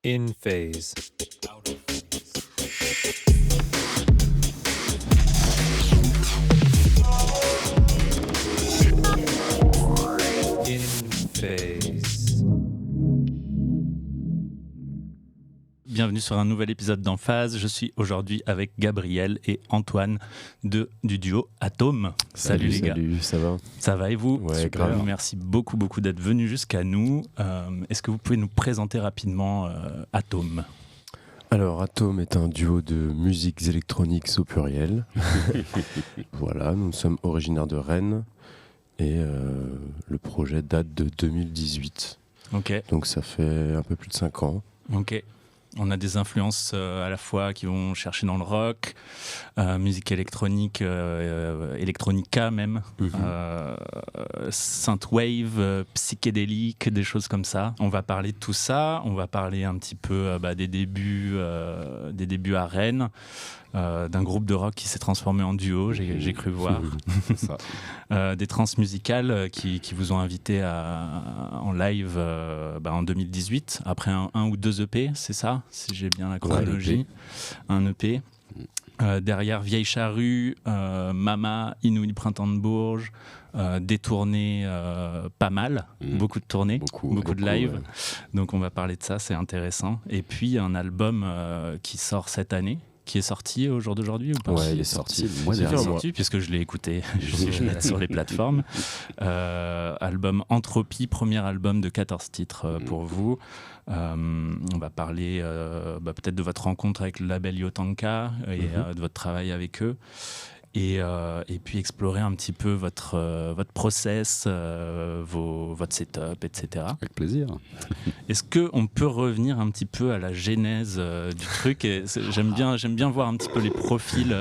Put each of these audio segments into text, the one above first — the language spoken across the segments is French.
In phase. In phase. Bienvenue sur un nouvel épisode d'Emphase. Je suis aujourd'hui avec Gabriel et Antoine du duo Atome. Salut les gars. Salut, ça va? Ça va et vous? Ouais, Super. grave. Merci beaucoup d'être venus jusqu'à nous. Est-ce que vous pouvez nous présenter rapidement Atome? Alors, Atome est un duo de musiques électroniques au pluriel. Voilà, nous sommes originaires de Rennes et le projet date de 2018. Ok. Donc ça fait un peu plus de 5 ans. Ok. On a des influences à la fois qui vont chercher dans le rock, musique électronique, electronica même, synthwave, psychédélique, des choses comme ça. On va parler de tout ça, on va parler un petit peu des débuts à Rennes, d'un groupe de rock qui s'est transformé en duo, j'ai cru voir. C'est ça. Des trans musicales qui vous ont invité en live en 2018, après un ou deux EP, c'est ça, si j'ai bien la chronologie. Un EP. Derrière Vieille Charrue, Mama, Inouï Printemps de Bourges, des tournées pas mal, beaucoup de tournées, beaucoup de live. Ouais. Donc on va parler de ça, c'est intéressant. Et puis un album qui sort cette année, qui est sorti au jour d'aujourd'hui ou pas? Ouais, il est sorti. Moi, Il est derrière, sorti puisque je l'ai écouté je l'ai sur les plateformes. Album Entropie, premier album de 14 titres pour vous. On va parler peut-être de votre rencontre avec le label Yotanka et de votre travail avec eux. Et puis explorer un petit peu votre process, votre setup, etc. avec plaisir. Est-ce qu'on peut revenir un petit peu à la genèse du truc? J'aime bien voir un petit peu les profils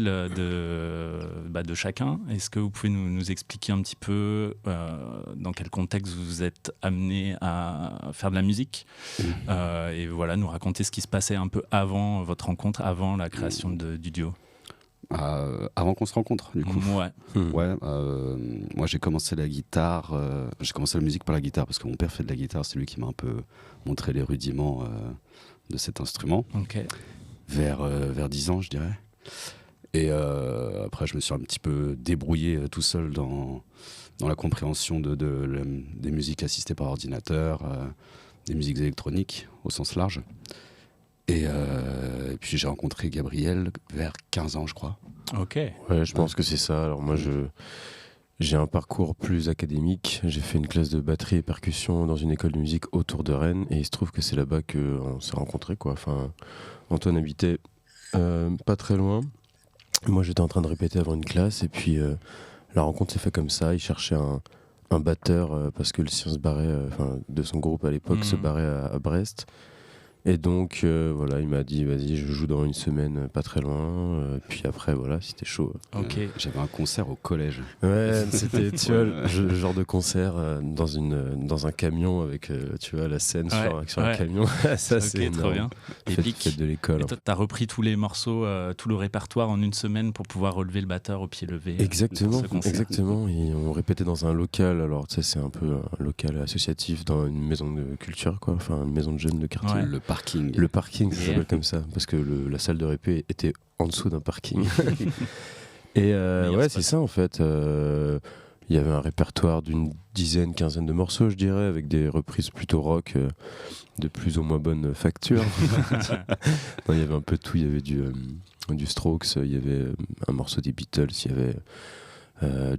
de chacun. Est-ce que vous pouvez nous expliquer un petit peu dans quel contexte vous vous êtes amené à faire de la musique et voilà, nous raconter ce qui se passait un peu avant votre rencontre, avant la création du duo? Avant qu'on se rencontre, du coup. Ouais. Ouais, moi j'ai commencé la guitare, j'ai commencé la musique par la guitare parce que mon père fait de la guitare, c'est lui qui m'a un peu montré les rudiments de cet instrument, Ok. vers 10 ans je dirais. Et après je me suis un petit peu débrouillé tout seul dans la compréhension des musiques assistées par ordinateur, des musiques électroniques au sens large. Et puis j'ai rencontré Gabriel vers 15 ans je crois. Ok. Ouais, je pense que c'est ça. Alors moi, j'ai un parcours plus académique. J'ai fait une classe de batterie et percussion dans une école de musique autour de Rennes. Et il se trouve que c'est là-bas qu'on s'est rencontrés, quoi. Enfin, Antoine habitait pas très loin. Moi, j'étais en train de répéter avant une classe. Et puis, la rencontre s'est faite comme ça. Il cherchait un batteur parce que le sien se barrait, de son groupe à l'époque, se barrait à Brest. Et donc, voilà, il m'a dit, vas-y, je joue dans une semaine, pas très loin. Puis après, voilà, c'était chaud. Ok. J'avais un concert au collège. Ouais, c'était, tu vois, le genre de concert dans un camion avec, tu vois, la scène sur un camion. Ça, Ok, c'est trop bien. Épique. Fête de l'école. Et toi, t'as repris tous les morceaux, tout le répertoire en une semaine pour pouvoir relever le batteur au pied levé. Exactement, pour ce concert. exactement. Et on répétait dans un local. Alors, tu sais, c'est un peu un local associatif dans une maison de culture, quoi. Enfin, une maison de jeunes de quartier. Ouais. Le parking. Le parking, ça Yeah. s'appelle comme ça, parce que la salle de répé était en dessous d'un parking. Et ouais, c'est ça en fait. Il y avait un répertoire d'une dizaine, quinzaine de morceaux, je dirais, avec des reprises plutôt rock, de plus ou moins bonne facture. Non, il y avait un peu de tout. Il y avait du Strokes, il y avait un morceau des Beatles, il y avait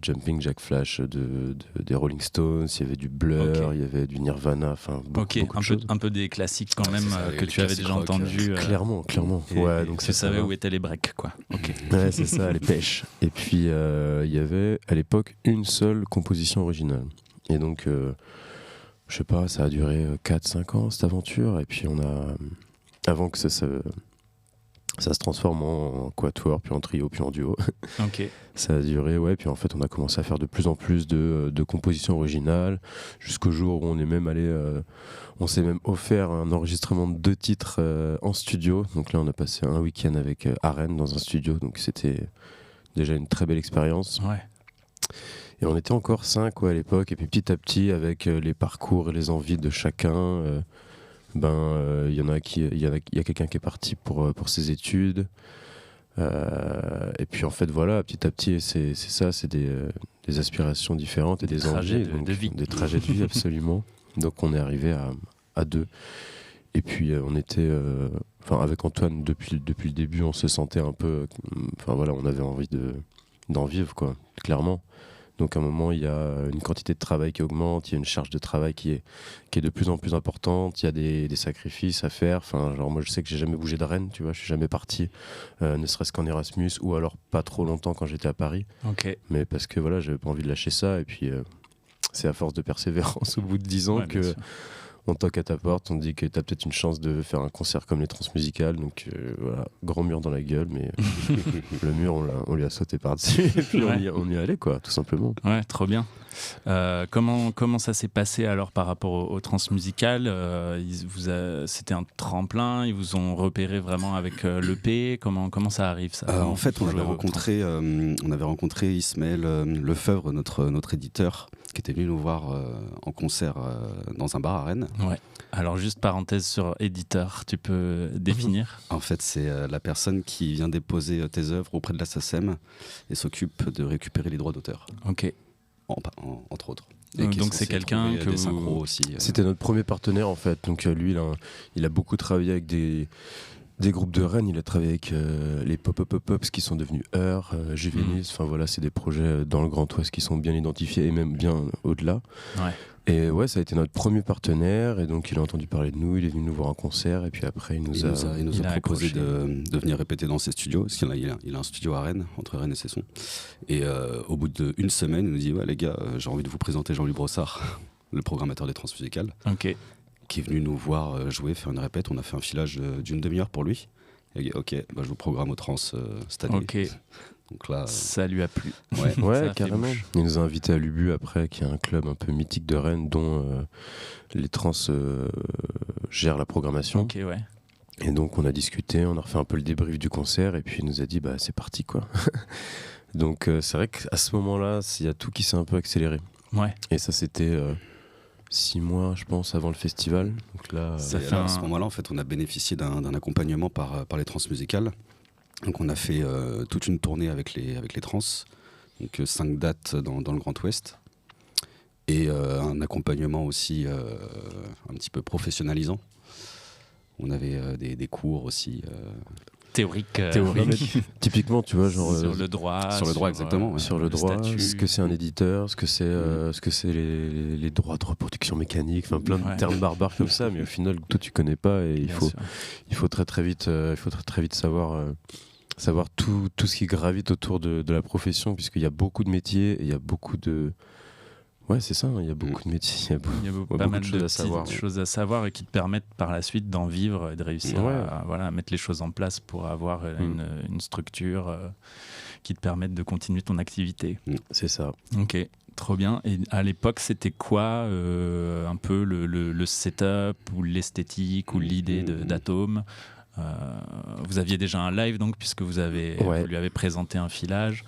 Jumping Jack Flash des Rolling Stones, il y avait du Blur, Ok. il y avait du Nirvana, enfin beaucoup de choses. un peu des classiques quand même C'est ça, que les tu avais classiques déjà rock, entendus. Clairement. Et, Ouais, et donc tu c'est savais ça. où étaient les breaks, quoi. Ok. Ouais, c'est ça, les pêches. Et puis, il y avait à l'époque une seule composition originale. Et donc, je sais pas, ça a duré 4-5 ans cette aventure. Et puis, avant que ça se transforme en quatuor, puis en trio, puis en duo, Ok. ça a duré, ouais. Puis en fait, on a commencé à faire de plus en plus de compositions originales, jusqu'au jour où on est même allé. On s'est même offert un enregistrement de 2 titres en studio. Donc là, on a passé un week-end avec Rennes dans un studio. Donc c'était déjà une très belle expérience. Ouais. Et on était encore 5 à l'époque. Et puis petit à petit, avec les parcours et les envies de chacun, il y a quelqu'un qui est parti pour ses études. Et puis en fait voilà, petit à petit, c'est ça, c'est des aspirations différentes et des trajets envies, de vie. des trajets de vie absolument. Donc on est arrivé à deux. Et puis on était, avec Antoine depuis le début, on se sentait un peu, on avait envie d'en vivre quoi, clairement. Donc à un moment, il y a une quantité de travail qui augmente, il y a une charge de travail qui est de plus en plus importante, il y a des sacrifices à faire. Enfin, genre moi je sais que j'ai jamais bougé de Rennes, tu vois, je suis jamais parti, ne serait-ce qu'en Erasmus ou alors pas trop longtemps quand j'étais à Paris. Ok. Mais parce que voilà, j'avais pas envie de lâcher ça et puis c'est à force de persévérance au bout de 10 ans Ouais, bien que sûr. on toque à ta porte, on te dit que t'as peut-être une chance de faire un concert comme les Transmusicales, donc voilà, grand mur dans la gueule, mais le mur on lui a sauté par-dessus et puis Ouais. on y allait quoi, tout simplement. Ouais, trop bien. Comment ça s'est passé alors par rapport au transmusical c'était un tremplin, ils vous ont repéré vraiment avec l'EP, comment ça arrive ça En fait, on Pour avait jouer au rencontré Ismaël Lefebvre, notre éditeur, qui était venu nous voir en concert dans un bar à Rennes. Ouais. Alors juste parenthèse sur éditeur, tu peux définir En fait, c'est la personne qui vient déposer tes œuvres auprès de la SACEM et s'occupe de récupérer les droits d'auteur, Ok. entre autres. Donc qui est c'est censé quelqu'un trouver que des vous- synchros aussi. C'était notre premier partenaire en fait, donc lui il a beaucoup travaillé avec des groupes de Rennes, il a travaillé avec les Pop-Up-Pops qui sont devenus Heure, Juvenis, enfin voilà, c'est des projets dans le Grand Ouest qui sont bien identifiés et même bien au-delà. Ouais. Et ouais, ça a été notre premier partenaire et donc il a entendu parler de nous, il est venu nous voir en concert et puis après il nous Il a... nous il a a proposé accroché. de venir répéter dans ses studios, parce qu'il a un studio à Rennes, entre Rennes et Cesson. Et au bout d'une semaine, il nous dit ouais les gars, j'ai envie de vous présenter Jean-Louis Brossard, le programmateur des Transmusicales, Ok. qui est venu nous voir jouer, faire une répète. On a fait un filage d'une demi-heure pour lui. Et il a dit ok, je vous programme au Trans cette année. Ok. Donc là, Ça lui a plu. ouais. Ça a Ouais, fait carrément. bouche. Il nous a invités à l'Ubu après, qui est un club un peu mythique de Rennes dont les trans gèrent la programmation. Ok, ouais. Et donc on a discuté, on a refait un peu le débrief du concert et puis il nous a dit bah c'est parti quoi. Donc c'est vrai qu'à ce moment-là, il y a tout qui s'est un peu accéléré. Ouais. Et ça c'était 6 mois je pense avant le festival. Donc là, Ça Et fait alors, un- à ce moment-là, en fait, on a bénéficié d'un accompagnement par les Transmusicales. Donc on a fait toute une tournée avec les trans, donc 5 dates dans le Grand Ouest, et un accompagnement aussi un petit peu professionnalisant. On avait des cours aussi. Théorique. typiquement tu vois genre sur le droit. sur le droit, exactement, ouais. sur le droit, statut. ce que c'est un éditeur, ce que c'est les droits de reproduction mécanique, enfin plein de Ouais. termes barbares comme ça, mais au final toi tu connais pas et Bien sûr. il faut très vite savoir tout ce qui gravite autour de la profession, puisqu'il y a beaucoup de métiers et il y a beaucoup de ouais c'est ça, il y a beaucoup de métiers, il y a Il y a Ouais, pas beaucoup mal de de choses à petites savoir. choses à savoir et qui te permettent par la suite d'en vivre et de réussir Ouais. à mettre les choses en place pour avoir une structure qui te permette de continuer ton activité. c'est ça. Ok, trop bien. Et à l'époque, c'était quoi un peu le setup ou l'esthétique ou l'idée d'Atome Vous aviez déjà un live donc, puisque vous lui avez présenté un filage.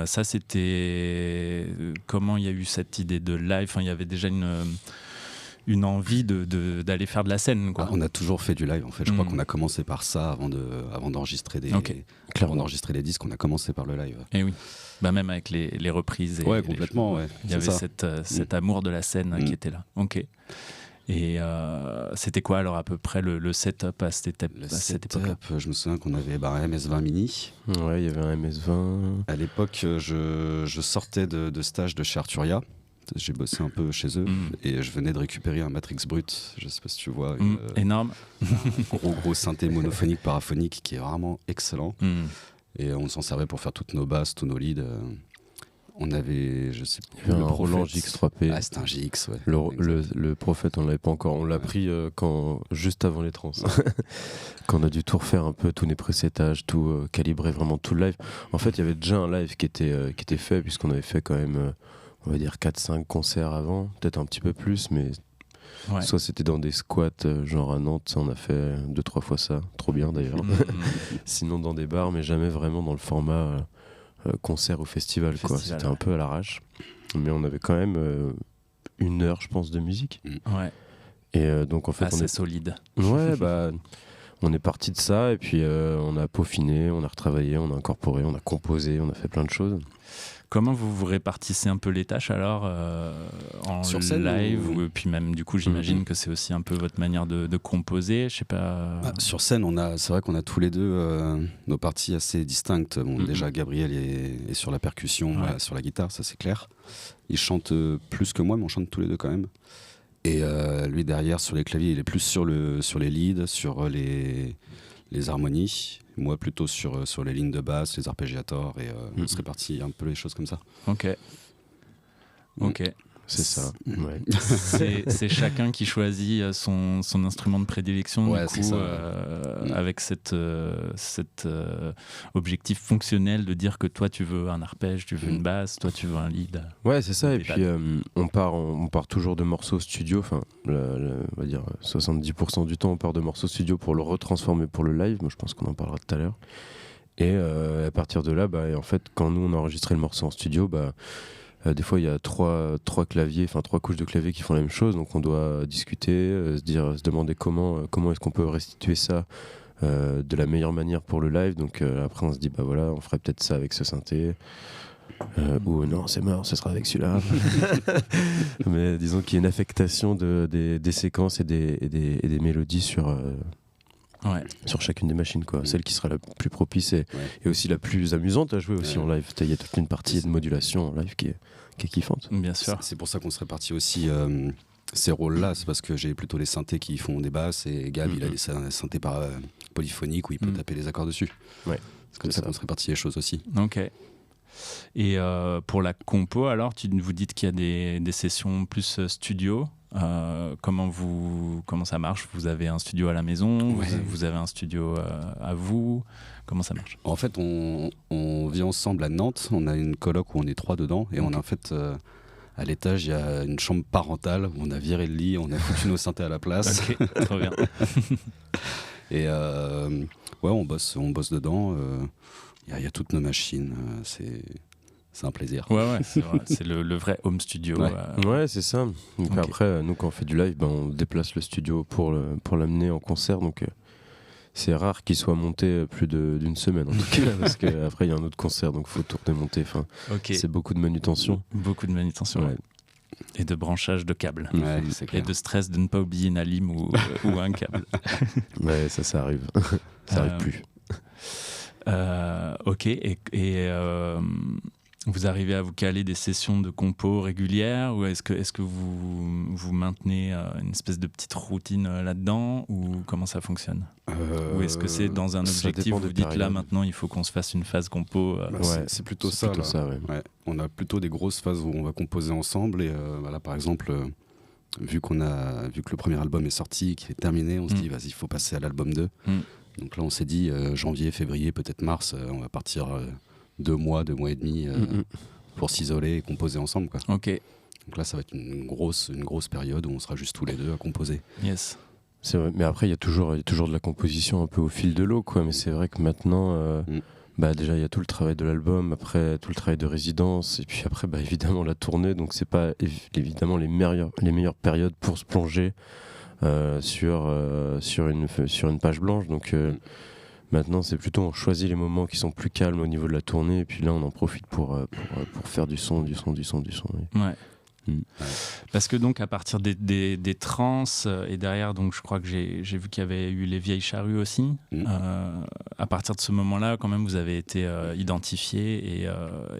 Ça, c'était comment il y a eu cette idée de live. Enfin, il y avait déjà une envie d'aller faire de la scène, quoi. On a toujours fait du live, en fait. Je crois Mm. qu'on a commencé par ça avant d'enregistrer Ok. avant d'enregistrer les disques. On a commencé par le live. Et oui, bah, même avec les reprises. Ouais, les complètement. choses. Ouais. Il y C'est avait ça. cet amour de la scène qui était là. Ok. Et c'était quoi alors à peu près le setup à cette époque-là? Je me souviens qu'on avait un MS-20 Mini. Ouais, il y avait un MS-20. À l'époque, je sortais de stage de chez Arturia. J'ai bossé un peu chez eux et je venais de récupérer un Matrix Brut. Je sais pas si tu vois. Énorme. Un gros synthé monophonique paraphonique qui est vraiment excellent. Et on s'en servait pour faire toutes nos basses, tous nos leads. On avait, je sais plus, Il y avait le un Roland Prophète. GX3P. Ah, c'était un GX, ouais. Le Prophète, on l'avait pas encore. On l'a pris juste avant les trans. Quand on a dû tout refaire un peu, tous les presetages, tout calibrer vraiment tout le live. En fait, il y avait déjà un live qui était fait, puisqu'on avait fait quand même, on va dire 4-5 concerts avant, peut-être un petit peu plus, mais Ouais. soit c'était dans des squats, genre à Nantes, ça, on a fait 2-3 fois ça, trop bien d'ailleurs. Sinon dans des bars, mais jamais vraiment dans le format concert ou festival, quoi. Festival, C'était un peu à l'arrache. Mais on avait quand même 1 heure, je pense, de musique. Ouais. Et donc en fait, assez solide. Ouais, bah, on est parti de ça et puis on a peaufiné, on a retravaillé, on a incorporé, on a composé, on a fait plein de choses. Comment vous répartissez un peu les tâches alors en Sur scène live ou- ou puis même du coup j'imagine que c'est aussi un peu votre manière de composer, je sais pas. Sur scène, c'est vrai qu'on a tous les deux nos parties assez distinctes. Bon, déjà, Gabriel est sur la percussion, Ouais. moi, sur la guitare, ça c'est clair. Il chante plus que moi, mais on chante tous les deux quand même. Et lui, derrière, sur les claviers, il est plus sur les leads, sur les harmonies. Moi, plutôt sur les lignes de basse, les arpégiators. Et on se répartit un peu les choses comme ça. Ok. Ok. C'est ça. Ouais. C'est chacun qui choisit son instrument de prédilection Ouais, du c'est coup, ça. avec cet objectif fonctionnel de dire que toi tu veux un arpège, tu veux une basse, toi tu veux un lead. Ouais, c'est ça. Et Des puis on part toujours de morceaux studio. Enfin, on va dire 70% du temps, on part de morceaux studio pour le retransformer pour le live. Moi, je pense qu'on en parlera tout à l'heure. Et à partir de là, bah, en fait, quand nous on a enregistré le morceau en studio, bah, des fois il y a trois claviers, enfin 3 couches de claviers qui font la même chose. Donc on doit discuter, se demander comment est-ce qu'on peut restituer ça de la meilleure manière pour le live. Donc après on se dit bah voilà, on ferait peut-être ça avec ce synthé. Ou non, c'est mort, ce sera avec celui-là. Mais disons qu'il y a une affectation des séquences et des mélodies sur chacune des machines, quoi. Celle qui sera la plus propice et aussi la plus amusante à jouer aussi en live. Il y a toute une partie de modulation en live qui est kiffante. Bien sûr. C'est pour ça qu'on se répartit aussi ces rôles-là. C'est parce que j'ai plutôt les synthés qui font des basses et Gab, il a des synthés polyphoniques où il peut taper les accords dessus. Ouais, c'est comme ça qu'on se répartit les choses aussi. Ok. Et pour la compo, alors, vous dites qu'il y a des sessions plus studio. Comment ça marche? Vous avez un studio à la maison? Ouais. Vous avez un studio à vous? Comment ça marche? En fait, on vit ensemble à Nantes. On a une coloc où on est 3 dedans. Et on a en fait, à l'étage, il y a une chambre parentale où on a viré le lit, on a foutu nos synthés à la place. Ok, trop bien. Et on bosse dedans. Il y a toutes nos machines. C'est un plaisir. Ouais, c'est vrai. C'est le vrai home studio. Ouais. Ouais, c'est ça. Donc Ok. après, nous, quand on fait du live, ben, on déplace le studio pour l'amener en concert. Donc c'est rare qu'il soit monté plus d'une semaine, en tout cas, parce qu'après, il y a un autre concert, donc il faut tout redémonter. Enfin, Ok. c'est beaucoup de manutention. Beaucoup de manutention. Ouais. Et de branchage de câbles. Ouais, c'est Et clair. de stress de ne pas oublier une alim ou un câble. Ouais, ça arrive. Ça arrive plus. Ok. Et vous arrivez à vous caler des sessions de compo régulières ou est-ce que vous maintenez une espèce de petite routine là-dedans ou comment ça fonctionne? Ou est-ce que c'est dans un ça objectif dépend où vous des dites là périodes. maintenant il faut qu'on se fasse une phase compo Bah, Ouais, c'est plutôt c'est ça. plutôt là. ça, ouais. Ouais. On a plutôt des grosses phases où on va composer ensemble. Et voilà, par exemple, vu que le premier album est sorti, qu'il est terminé, on se dit vas-y, il faut passer à l'album 2. Donc là, on s'est dit janvier, février, peut-être mars, on va partir 2 mois et demi pour s'isoler et composer ensemble, quoi. Ok, Donc là, ça va être une grosse période où on sera juste tous les deux à composer. yes. C'est vrai. Mais après, il y a toujours de la composition un peu au fil de l'eau, quoi. Mais c'est vrai que maintenant, bah, déjà, il y a tout le travail de l'album, après tout le travail de résidence, et puis après, bah, évidemment, la tournée. Donc, c'est pas évidemment les meilleures périodes pour se plonger sur une page blanche. Donc, maintenant, c'est plutôt on choisit les moments qui sont plus calmes au niveau de la tournée, et puis là, on en profite pour faire du son. Oui. Ouais. Mm. Parce que donc à partir des trans et derrière donc je crois que j'ai vu qu'il y avait eu les vieilles charrues aussi. À partir de ce moment-là quand même vous avez été identifié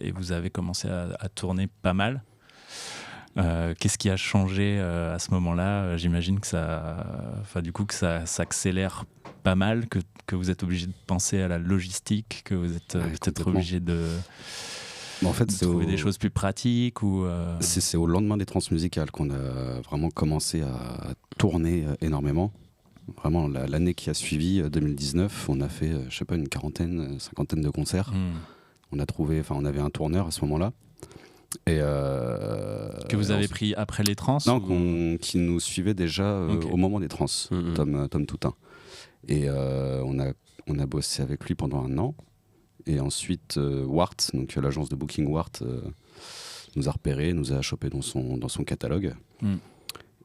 et vous avez commencé à tourner pas mal. Qu'est-ce qui a changé à ce moment-là? J'imagine que ça s'accélère pas mal, que vous êtes obligé de penser à la logistique, que vous êtes peut-être complètement. obligé de En fait, c'est trouver des choses plus pratiques ou c'est au lendemain des transmusicales qu'on a vraiment commencé à tourner énormément. Vraiment, l'année qui a suivi, 2019, on a fait, je sais pas, une cinquantaine de concerts. On avait un tourneur à ce moment-là. Et que vous avez pris après les trans? Non, qui nous suivait déjà au moment des trans, Tom Toutain. Et on a bossé avec lui pendant 1 an. Et ensuite, Wart, donc l'agence de booking Wart, nous a repérés, nous a chopés dans son catalogue.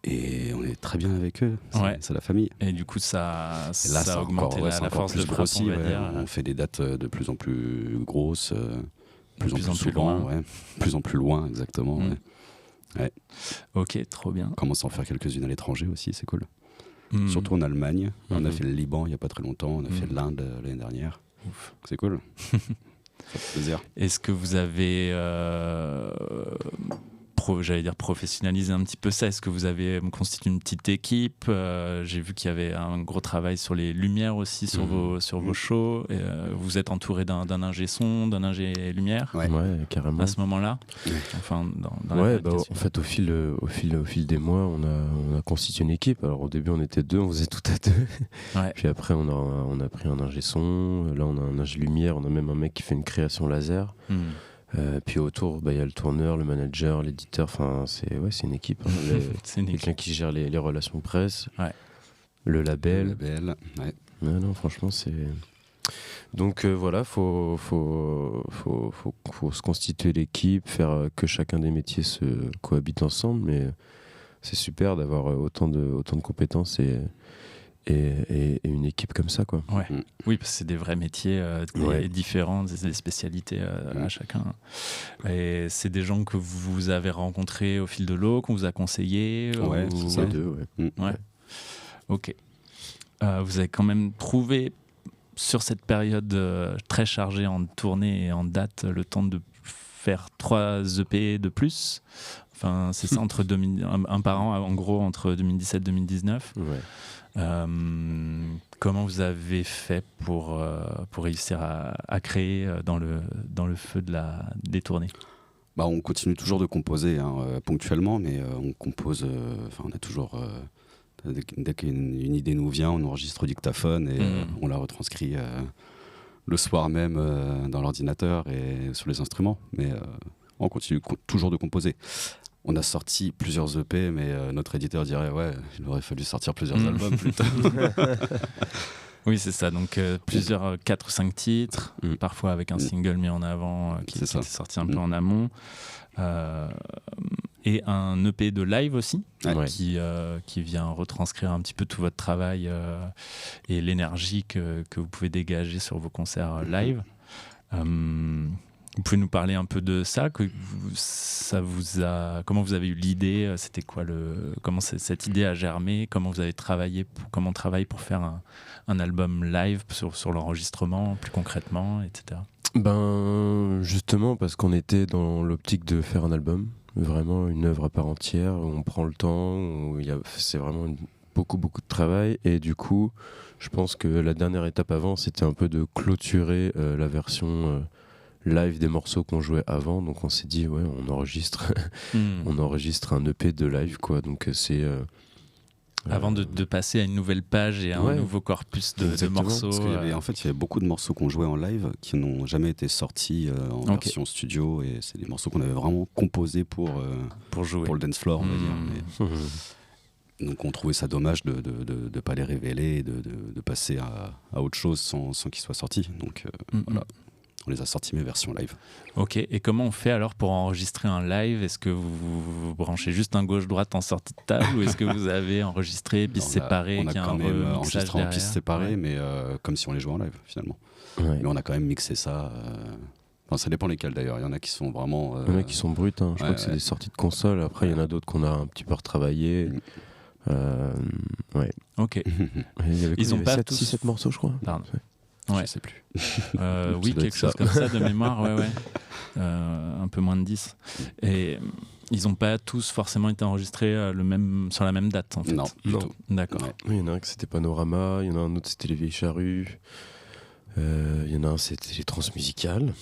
Et on est très bien avec eux, Ouais. c'est la famille. Et du coup, ça Et là, a augmenté encore, ouais, c'est la encore force de plus frappe, grossi, on va ouais. dire. On fait des dates de plus en plus grosses, De plus en plus souvent, loin. ouais. Plus en plus loin, exactement. Mm. Ouais. Ok, trop bien. On commence à en faire quelques-unes à l'étranger aussi, c'est cool. Mm. Surtout en Allemagne. On a Mhm. fait le Liban il n'y a pas très longtemps, on a fait Mhm. l'Inde l'année dernière. Ouf. C'est cool. Ça fait plaisir. Est-ce que vous avez, j'allais dire professionnalisé un petit peu ça? Est-ce que vous avez constitué une petite équipe? J'ai vu qu'il y avait un gros travail sur les lumières aussi, sur vos shows. Et, vous êtes entouré d'un ingé son, d'un ingé lumière Ouais. Ouais, carrément. à ce moment-là? Ouais. Enfin, dans la Ouais, période bah, qui a en suivi. fait, au fil des mois, on a constitué une équipe. Alors, au début, on était deux, on faisait tout à deux. Ouais. Puis après, on a pris un ingé son. Là, on a un ingé lumière. On a même un mec qui fait une création laser. Mm. Puis autour, il y a le tourneur, le manager, l'éditeur. Enfin, c'est une équipe. Hein. C'est une équipe. Quelqu'un qui gère les relations presse, Ouais. le label. Label, ouais. Non, franchement, c'est. Donc voilà, faut se constituer l'équipe, faire que chacun des métiers se cohabite ensemble, mais c'est super d'avoir autant de compétences et une équipe comme ça, quoi. Ouais. Mm. Oui, parce que c'est des vrais métiers Ouais. différents, des spécialités à chacun. Et c'est des gens que vous avez rencontrés au fil de l'eau, qu'on vous a conseillés Ouais, ou- c'est ça. Les deux, ouais. Ouais. Ok. Vous avez quand même trouvé sur cette période très chargée en tournée et en date le temps de faire 3 EP de plus. Enfin, c'est ça, un par an, en gros, entre 2017 et 2019. Ouais. Comment vous avez fait pour réussir à créer dans le feu des tournées? Bah, on continue toujours de composer ponctuellement, mais on compose. On a toujours. Dès qu'une idée nous vient, on enregistre au dictaphone et on la retranscrit le soir même dans l'ordinateur et sur les instruments. Mais on continue toujours de composer. On a sorti plusieurs EP, mais notre éditeur dirait ouais, il aurait fallu sortir plusieurs albums plus tard. Oui, c'est ça. Donc, plusieurs 4 ou 5 titres, Mm. parfois avec un single mis en avant qui C'est ça. était sorti un peu en amont. Et un EP de live aussi, Ouais. qui vient retranscrire un petit peu tout votre travail et l'énergie que vous pouvez dégager sur vos concerts live. Vous pouvez nous parler un peu de ça, comment vous avez eu l'idée, c'était quoi comment cette idée a germé, comment vous avez travaillé, comment on travaille pour faire un album live sur l'enregistrement plus concrètement, etc. Ben justement parce qu'on était dans l'optique de faire un album, vraiment une œuvre à part entière, où on prend le temps, c'est vraiment beaucoup de travail, et du coup je pense que la dernière étape avant c'était un peu de clôturer la version live des morceaux qu'on jouait avant, donc on s'est dit ouais, on enregistre on enregistre un EP de live, quoi. Donc c'est Avant de passer à une nouvelle page et à un Ouais. nouveau corpus de Exactement, morceaux. Parce qu'il y avait, en fait, il y avait beaucoup de morceaux qu'on jouait en live qui n'ont jamais été sortis en Ok. version studio, et c'est des morceaux qu'on avait vraiment composés pour pour jouer. le dance floor, on va dire. Mm. Mais donc on trouvait ça dommage de ne pas les révéler, et de passer à autre chose sans qu'ils soient sortis. Donc voilà, on les a sortis, mes versions live. Ok, et comment on fait alors pour enregistrer un live? Est-ce que vous branchez juste un gauche-droite en sortie de table ou est-ce que vous avez enregistré pistes séparées, On a qu'il y a quand un même remixage enregistré en pistes derrière? séparées, Ouais. mais comme si on les jouait en live finalement. Ouais. Mais on a quand même mixé ça. Enfin, ça dépend lesquels d'ailleurs. Il y en a qui sont vraiment. Il y en a qui sont bruts, hein. Je crois que c'est ouais. des sorties de console. Après, il y en a d'autres qu'on a un petit peu retravaillé. Ouais. Ok, Il y avait Ils ont pas 6-7 morceaux, je crois. pardon. Je Ouais. sais plus. Oui, Ça doit quelque être chose ça. comme ça de mémoire, ouais. Un peu moins de 10. Et ils n'ont pas tous forcément été enregistrés sur la même date, en fait. Non, du Non. tout. D'accord. Ouais. Oui, il y en a un qui c'était Panorama, il y en a un autre c'était Les Vieilles Charrues, il y en a un c'était Les Transmusicales.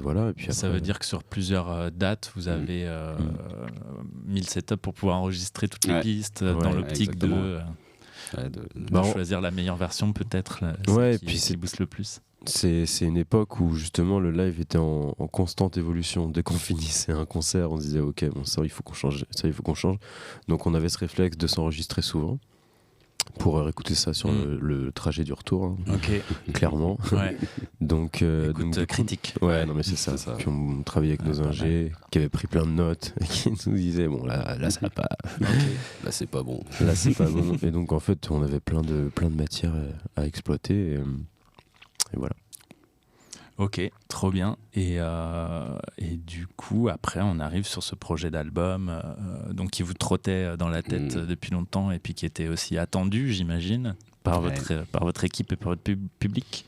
Voilà, et puis Ça après, veut dire que sur plusieurs dates, vous avez mis le setup pour pouvoir enregistrer toutes les Ouais. pistes Ouais, dans l'optique de, exactement. Ouais, Bah, on- choisir la meilleure version, peut-être, Ouais, celle et puis qui c'est- booste le plus. c'est une époque où justement le live était en constante évolution. Dès qu'on finissait un concert, on se disait ok, bon, ça il faut qu'on change, ça il faut qu'on change. Donc on avait ce réflexe de s'enregistrer souvent. pour réécouter ça sur le trajet du retour, hein, Ok. clairement. Ouais. donc, Écoute, du coup- critique. Ouais, non mais c'est ça. Puis on travaillait avec nos pas ingés qui avaient pris plein de notes et qui nous disaient bon là ça va pas, Là, c'est pas bon. là c'est pas bon. Et donc en fait on avait plein de matières à exploiter et voilà. Ok, trop bien. Et du coup, après, on arrive sur ce projet d'album donc qui vous trottait dans la tête depuis longtemps et puis qui était aussi attendu, j'imagine, par votre équipe et par votre public.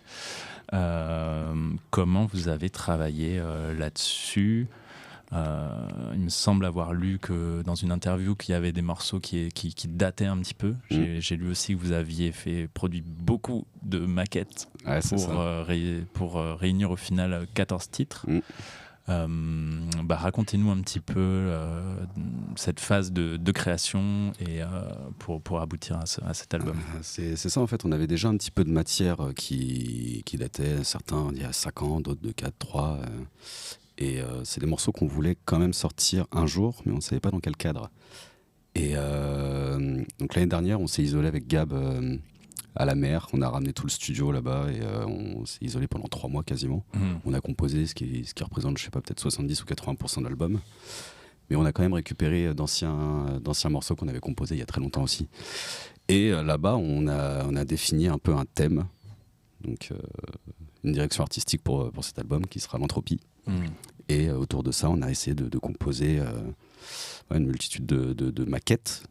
Comment vous avez travaillé là-dessus ? Il me semble avoir lu que dans une interview qu'il y avait des morceaux qui dataient un petit peu. J'ai lu aussi que vous aviez produit beaucoup de maquettes pour réunir au final 14 titres. Racontez-nous un petit peu cette phase de création et pour aboutir à cet album. C'est ça en fait, on avait déjà un petit peu de matière qui datait, certains il y a 5 ans, d'autres de 4, 3. Et c'est des morceaux qu'on voulait quand même sortir un jour, mais on ne savait pas dans quel cadre. Et donc l'année dernière, on s'est isolé avec Gab à la mer. On a ramené tout le studio là-bas et on s'est isolé pendant 3 mois quasiment. On a composé ce qui représente, je sais pas, peut-être 70 ou 80% de l'album. Mais on a quand même récupéré d'anciens morceaux qu'on avait composés il y a très longtemps aussi. Et là-bas, on a défini un peu un thème. Donc une direction artistique pour cet album qui sera l'entropie. Et autour de ça, on a essayé de composer une multitude de maquettes,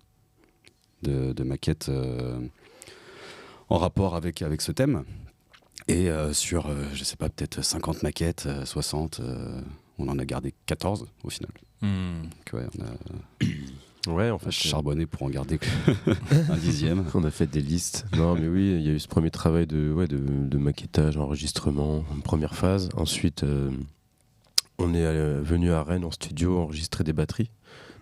de maquettes en rapport avec ce thème. Et sur, je sais pas, peut-être 50 maquettes, 60, on en a gardé 14 au final. Donc ouais, on a En fait charbonné pour en garder un dixième. On a fait des listes. Non mais oui, il y a eu ce premier travail de maquettage, enregistrement, en première phase. Ensuite on est venu à Rennes en studio enregistrer des batteries.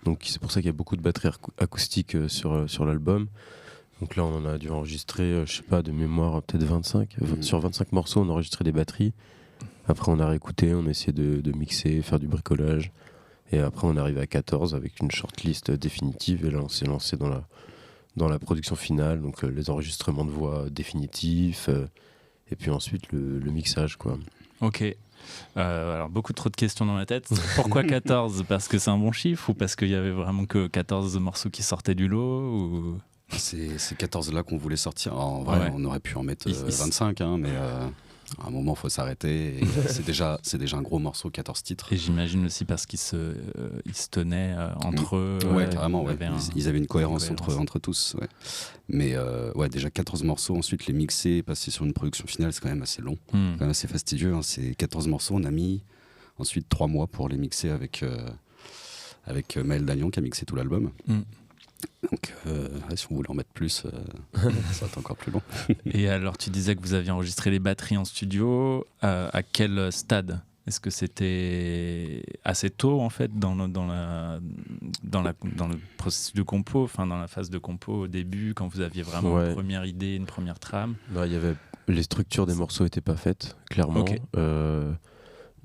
Donc c'est pour ça qu'il y a beaucoup de batteries acoustiques sur l'album. Donc là on en a dû enregistrer, je sais pas, de mémoire peut-être 25. Sur 25 morceaux on a enregistré des batteries. Après on a réécouté, on a essayé de mixer, faire du bricolage. Et après on est arrivé à 14 avec une shortlist définitive. Et là on s'est lancé dans la production finale. Donc les enregistrements de voix définitifs. Et puis ensuite le mixage quoi. Ok. Alors beaucoup trop de questions dans ma tête. Pourquoi 14 ? Parce que c'est un bon chiffre ou parce qu'il y avait vraiment que 14 morceaux qui sortaient du lot ou... C'est 14 là qu'on voulait sortir. En vrai, on aurait pu en mettre 25, mais à un moment, il faut s'arrêter. Et c'est déjà un gros morceau, 14 titres. Et j'imagine aussi parce qu'ils se tenaient entre eux. Ouais, carrément. Ils avaient une cohérence entre tous. Ouais. Mais déjà 14 morceaux. Ensuite, les mixer, passer sur une production finale, c'est quand même assez long. Quand même assez fastidieux. Hein. C'est 14 morceaux. On a mis ensuite 3 mois pour les mixer avec Maël Dagnon qui a mixé tout l'album. Donc, si on voulait en mettre plus, ça va être encore plus long. Et alors, tu disais que vous aviez enregistré les batteries en studio. À quel stade ? Est-ce que c'était assez tôt, en fait, dans le processus de compo, enfin, dans la phase de compo au début, quand vous aviez vraiment une première idée, une première trame ? Les structures des morceaux n'étaient pas faites, clairement. Okay.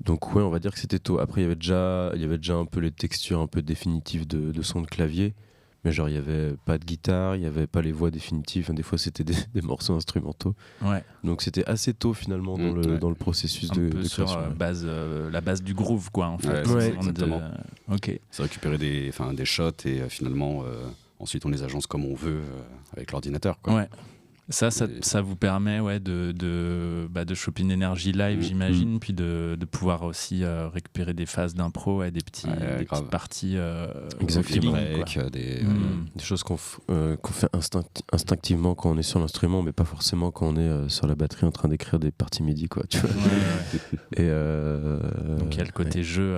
Donc on va dire que c'était tôt. Après, il y avait déjà un peu les textures un peu définitives de son de clavier. Mais genre, il n'y avait pas de guitare, il n'y avait pas les voix définitives. Enfin, des fois, c'était des morceaux instrumentaux. Ouais. Donc, c'était assez tôt, finalement, dans le processus de création. Sur la base du groove, quoi, en fait. Ouais, exactement. Ok. C'est récupérer des shots et finalement, ensuite, on les agence comme on veut avec l'ordinateur, quoi. Ouais. Ça vous permet de choper une énergie live, j'imagine, puis de pouvoir aussi récupérer des phases d'impro et des petites parties exactement, des choses qu'on fait instinctivement quand on est sur l'instrument, mais pas forcément quand on est sur la batterie en train d'écrire des parties MIDI, quoi, tu vois. Et donc il y a le côté jeu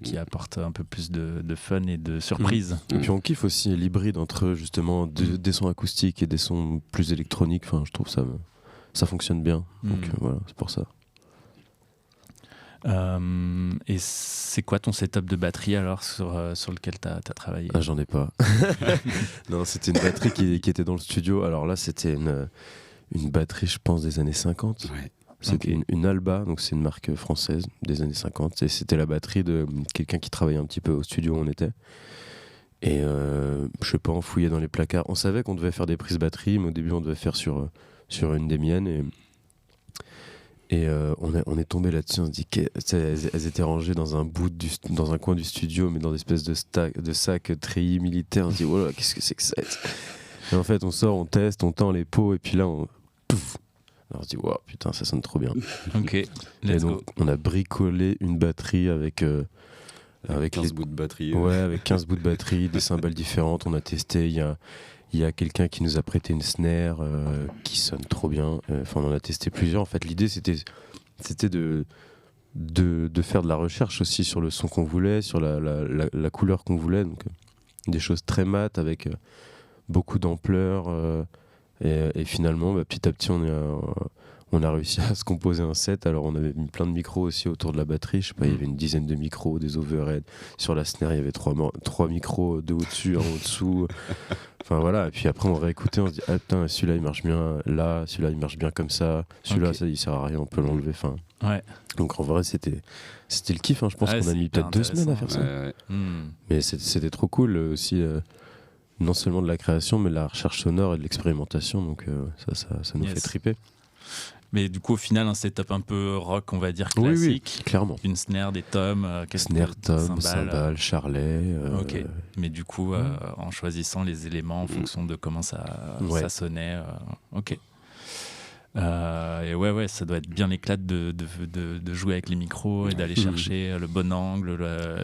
qui apporte un peu plus de fun et de surprise. Et puis on kiffe aussi l'hybride entre justement des sons acoustiques et des sons plus électroniques. Enfin, je trouve ça fonctionne bien. Donc voilà, c'est pour ça. Et c'est quoi ton setup de batterie alors sur lequel tu as travaillé ? J'en ai pas. Non, c'était une batterie qui était dans le studio. Alors là, c'était une batterie, je pense, des années 50. Ouais. C'était une Alba, donc c'est une marque française des années 50. Et c'était la batterie de quelqu'un qui travaillait un petit peu au studio où on était. Et je sais pas, on fouillait dans les placards. On savait qu'on devait faire des prises batterie, mais au début on devait faire sur une des miennes. Et on est tombé là-dessus, on se dit qu'elles étaient rangées dans un coin du studio, mais dans des espèces de sacs treillis militaires. On se dit, oh là, qu'est-ce que c'est que ça? Et en fait, on sort, on teste, on tend les pots, et puis là, pouf. Alors on se dit, wow, putain, ça sonne trop bien. Ok, Et let's donc, go. on a bricolé une batterie avec 15 bouts de batterie. Ouais, avec 15 bouts de batterie, des cymbales différentes. On a testé. Il y a quelqu'un qui nous a prêté une snare qui sonne trop bien. Enfin, on en a testé plusieurs. En fait, l'idée, c'était de faire de la recherche aussi sur le son qu'on voulait, sur la couleur qu'on voulait. Donc, des choses très mates avec beaucoup d'ampleur. Et finalement, petit à petit, on a réussi à se composer un set. Alors, on avait mis plein de micros aussi autour de la batterie. Je sais pas, il y avait une dizaine de micros, des overheads. Sur la snare, il y avait trois micros, deux au-dessus, un au-dessous. Enfin voilà. Et puis après, on réécoutait, on se dit, ah putain, celui-là, il marche bien là, celui-là, il marche bien comme ça. Celui-là, Ok. ça, il sert à rien, on peut l'enlever. Enfin, Ouais. donc en vrai, c'était le kiff. Hein. Je pense Ouais, qu'on a c'est mis hyper peut-être 2 semaines à faire intéressant. ça. Ouais. Hmm. Mais c'était trop cool aussi. Non seulement de la création, mais de la recherche sonore et de l'expérimentation. Donc ça nous Yes. fait triper. Mais du coup, au final, un setup un peu rock, on va dire Oui, classique. oui, clairement. Une snare, des toms, Snare, tom, cymbales, charlet. Ok. Mais du coup, en choisissant les éléments en fonction de comment ça Ouais. sonnait. Ok. Et ouais, ça doit être bien l'éclate de jouer avec les micros et d'aller chercher le bon angle,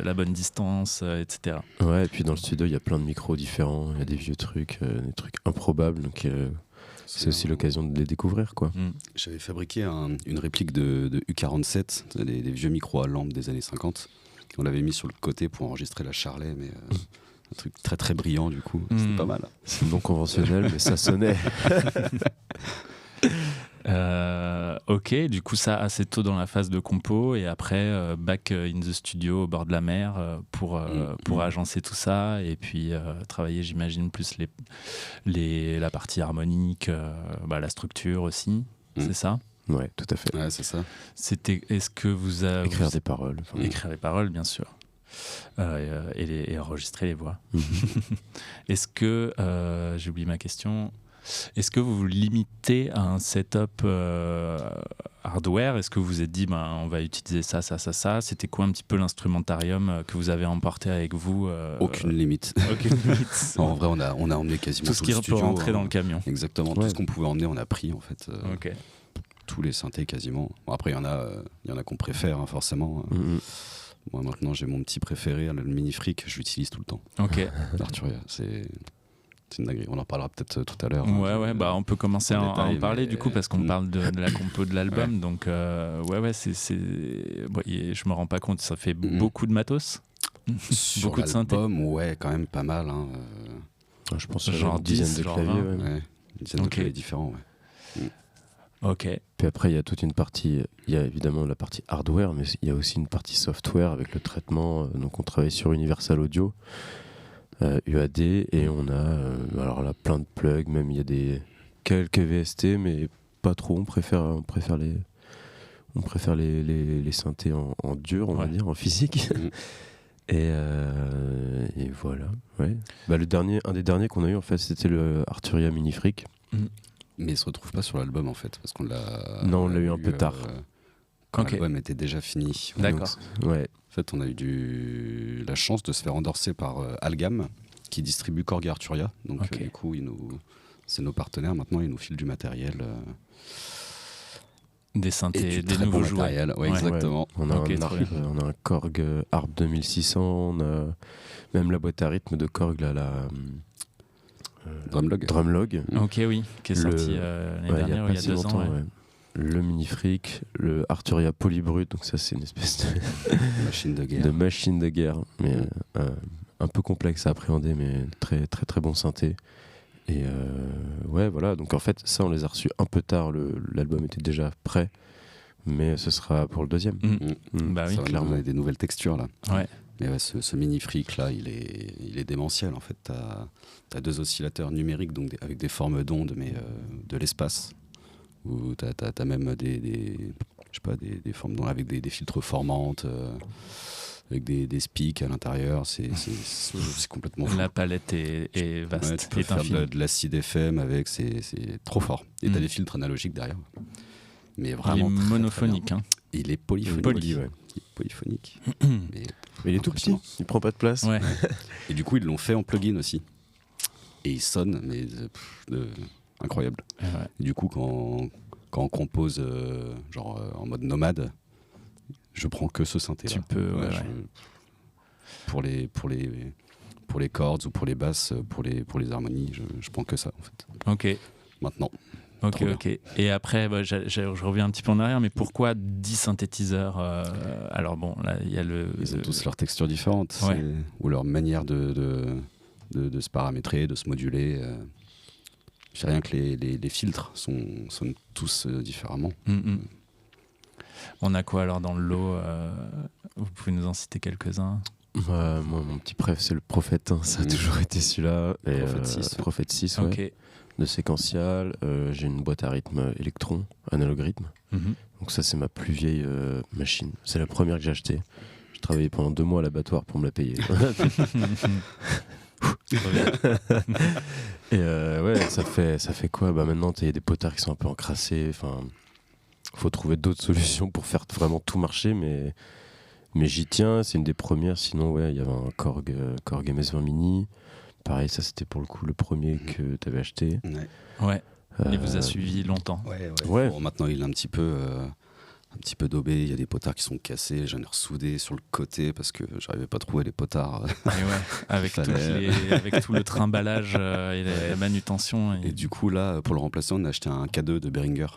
la bonne distance, etc. Ouais, et puis dans le studio, il y a plein de micros différents. Il y a des vieux trucs, des trucs improbables. Donc c'est aussi l'occasion de les découvrir, quoi. J'avais fabriqué une réplique de U47, des vieux micros à lampe des années 50. On l'avait mis sur le côté pour enregistrer la charlet, mais un truc très très brillant du coup. C'était pas mal. C'est non conventionnel, mais ça sonnait. Ok, du coup ça assez tôt dans la phase de compo et après back in the studio au bord de la mer pour agencer tout ça et puis travailler j'imagine plus la partie harmonique, la structure aussi, c'est ça? Ouais, tout à fait. Ouais, c'est ça. Est-ce que vous avez... Écrire des paroles. enfin, Écrire les paroles, bien sûr. Et enregistrer les voix. Mhm. Est-ce que, j'ai oublié ma question, est-ce que vous vous limitez à un setup hardware? Est-ce que vous vous êtes dit, on va utiliser ça? C'était quoi un petit peu l'instrumentarium que vous avez emporté avec vous? Aucune limite. Aucune limite. Non, en vrai, on a emmené quasiment Tout ce tout qui le peut studio. rentrer dans le camion. Exactement, Ouais. tout ce qu'on pouvait emmener, on a pris en fait. Ok. Tous les synthés quasiment. Bon, après, il y en a qu'on préfère, hein, forcément. Mhm. Moi, maintenant, j'ai mon petit préféré, le Mini Freak, je l'utilise tout le temps. Ok. L'Arturia, c'est une dinguerie. On en parlera peut-être tout à l'heure. Ouais, on peut commencer à en en détail, parler mais- du coup parce qu'on parle de la compo de l'album. Donc, je me rends pas compte, ça fait beaucoup de matos. Sur beaucoup de synthé. l'album, ouais, quand même pas mal. Hein. Je pense Genre genre une dizaine 10, de genre claviers. 20. ouais. Ouais, une dizaine de Ok. claviers différents. Ouais. Ok. Puis après, il y a toute une partie. Il y a évidemment la partie hardware, mais il y a aussi une partie software avec le traitement. Donc, on travaille sur Universal Audio, UAD, et on a alors là plein de plugs. Même il y a quelques VST, mais pas trop. On préfère les synthés en dur, on va Ouais. dire, en physique. Mhm. Et voilà. Ouais. Un des derniers qu'on a eu en fait, c'était le Arturia Mini Freak. Mais il se retrouve pas sur l'album en fait, parce qu'on l'a. Non, on l'a eu un peu tard. Quand Ok. l'album était déjà fini. D'accord. Donc, ouais. En fait, on a eu la chance de se faire endorser par Algam, qui distribue Korg et Arturia. Donc, Ok. du coup, c'est nos partenaires. Maintenant, ils nous filent du matériel. Des Et synthés, du des très nouveaux bon jouets. matériel. Ouais, Ouais. exactement. On a, Ok, trop bien. on a un Korg Harp 2600, on a même la boîte à rythme de Korg, là, la Drumlog. Drumlog. Ok, oui, qui est Le- sorti l'année Ouais, dernière, pas il y a si 2 longtemps, ans. Ouais. ouais. Le Mini Freak, le Arturia Polybrut, donc ça c'est une espèce Machine de guerre. de machine de guerre, mais un peu complexe à appréhender, mais très très très bon synthé. Et ouais, voilà, donc en fait ça on les a reçus un peu tard, l'album était déjà prêt, mais ce sera pour le deuxième. Bah oui, Ça va nous clairement. donner des nouvelles textures là. Ouais. Mais ouais, ce mini freak là, il est démentiel en fait. T'as 2 oscillateurs numériques donc avec des formes d'ondes, mais de l'espace. Ou t'as même des formes d'ondes avec des filtres formantes. avec des speaks à l'intérieur. C'est complètement fou. La palette est vaste. Ouais, tu peux est faire infinie. de l'acide FM avec, c'est trop fort. Et t'as des filtres analogiques derrière. Mais Il est vraiment très, très monophonique. bien. Hein. Il est polyphonique. Poly, ouais. Il est polyphonique. Mais Mais il est tout petit, impressionnant. il prend pas de place. Ouais. Et du coup, ils l'ont fait en plugin aussi. Et il sonne, mais incroyable. Ouais. Et du coup, quand on compose en mode nomade, je prends que ce synthé. Tu peux, ouais. Pour les cordes ou pour les basses, pour les harmonies, je prends que ça en fait. Ok. Maintenant. Ok, Trop bien. ok. Et après, je reviens un petit peu en arrière, mais pourquoi 10 synthétiseurs Alors bon, là, il y a Ils ont tous leurs textures différentes, Ouais. ou leur manière de se paramétrer, de se moduler. Je sais rien que les filtres sonnent tous différemment. On a quoi alors dans le lot Vous pouvez nous en citer quelques-uns. Moi, mon petit préf, c'est le Prophète, hein. Ça a toujours été celui-là. Et, Prophète 6, ouais. Prophète 6, ouais. Ok. De séquential. J'ai une boîte à rythme Electron, analogue rythme. Mhm. Donc ça, c'est ma plus vieille machine. C'est la première que j'ai achetée. J'ai travaillé pendant 2 mois à l'abattoir pour me la payer. Trop bien. Et ouais, ça fait quoi? Bah maintenant, il y a des potards qui sont un peu encrassés. Enfin, faut trouver d'autres solutions pour faire vraiment tout marcher, mais j'y tiens. C'est une des premières. Sinon, ouais, il y avait un Korg MS20 Mini. Pareil, ça c'était pour le coup le premier que tu avais acheté. Ouais. Il vous a suivi longtemps. Ouais. Bon, maintenant, il est un petit peu daubé. Il y a des potards qui sont cassés. J'en ai ressoudé sur le côté parce que j'arrivais pas à trouver les potards. Et ouais, avec, Fallait- avec tout le trimballage et la manutention. Et du coup, là, pour le remplacer, on a acheté un K2 de Behringer.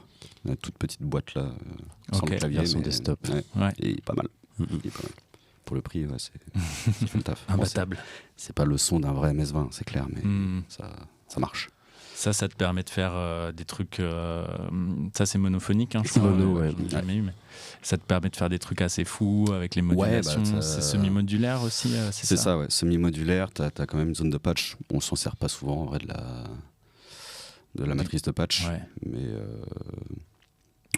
Une toute petite boîte là, sans Ok. le clavier. Version mais- desktop. Ouais. Ouais. Et il est pas mal. Mhm. Il est pas mal. Pour le prix, ouais, ça fait le taf. Bon, Imbattable. c'est pas le son d'un vrai MS-20, c'est clair, mais Hmm. ça marche. Ça te permet de faire des trucs. Ça, c'est monophonique, hein, je C'est crois. mono, ouais. Je l'ai jamais eu, mais ça te permet de faire des trucs assez fous avec les modulations. bah, ça- C'est semi-modulaire aussi, C'est ça, ouais. Semi-modulaire, t'as quand même une zone de patch. On s'en sert pas souvent, en vrai, de la matrice de patch. Ouais. Mais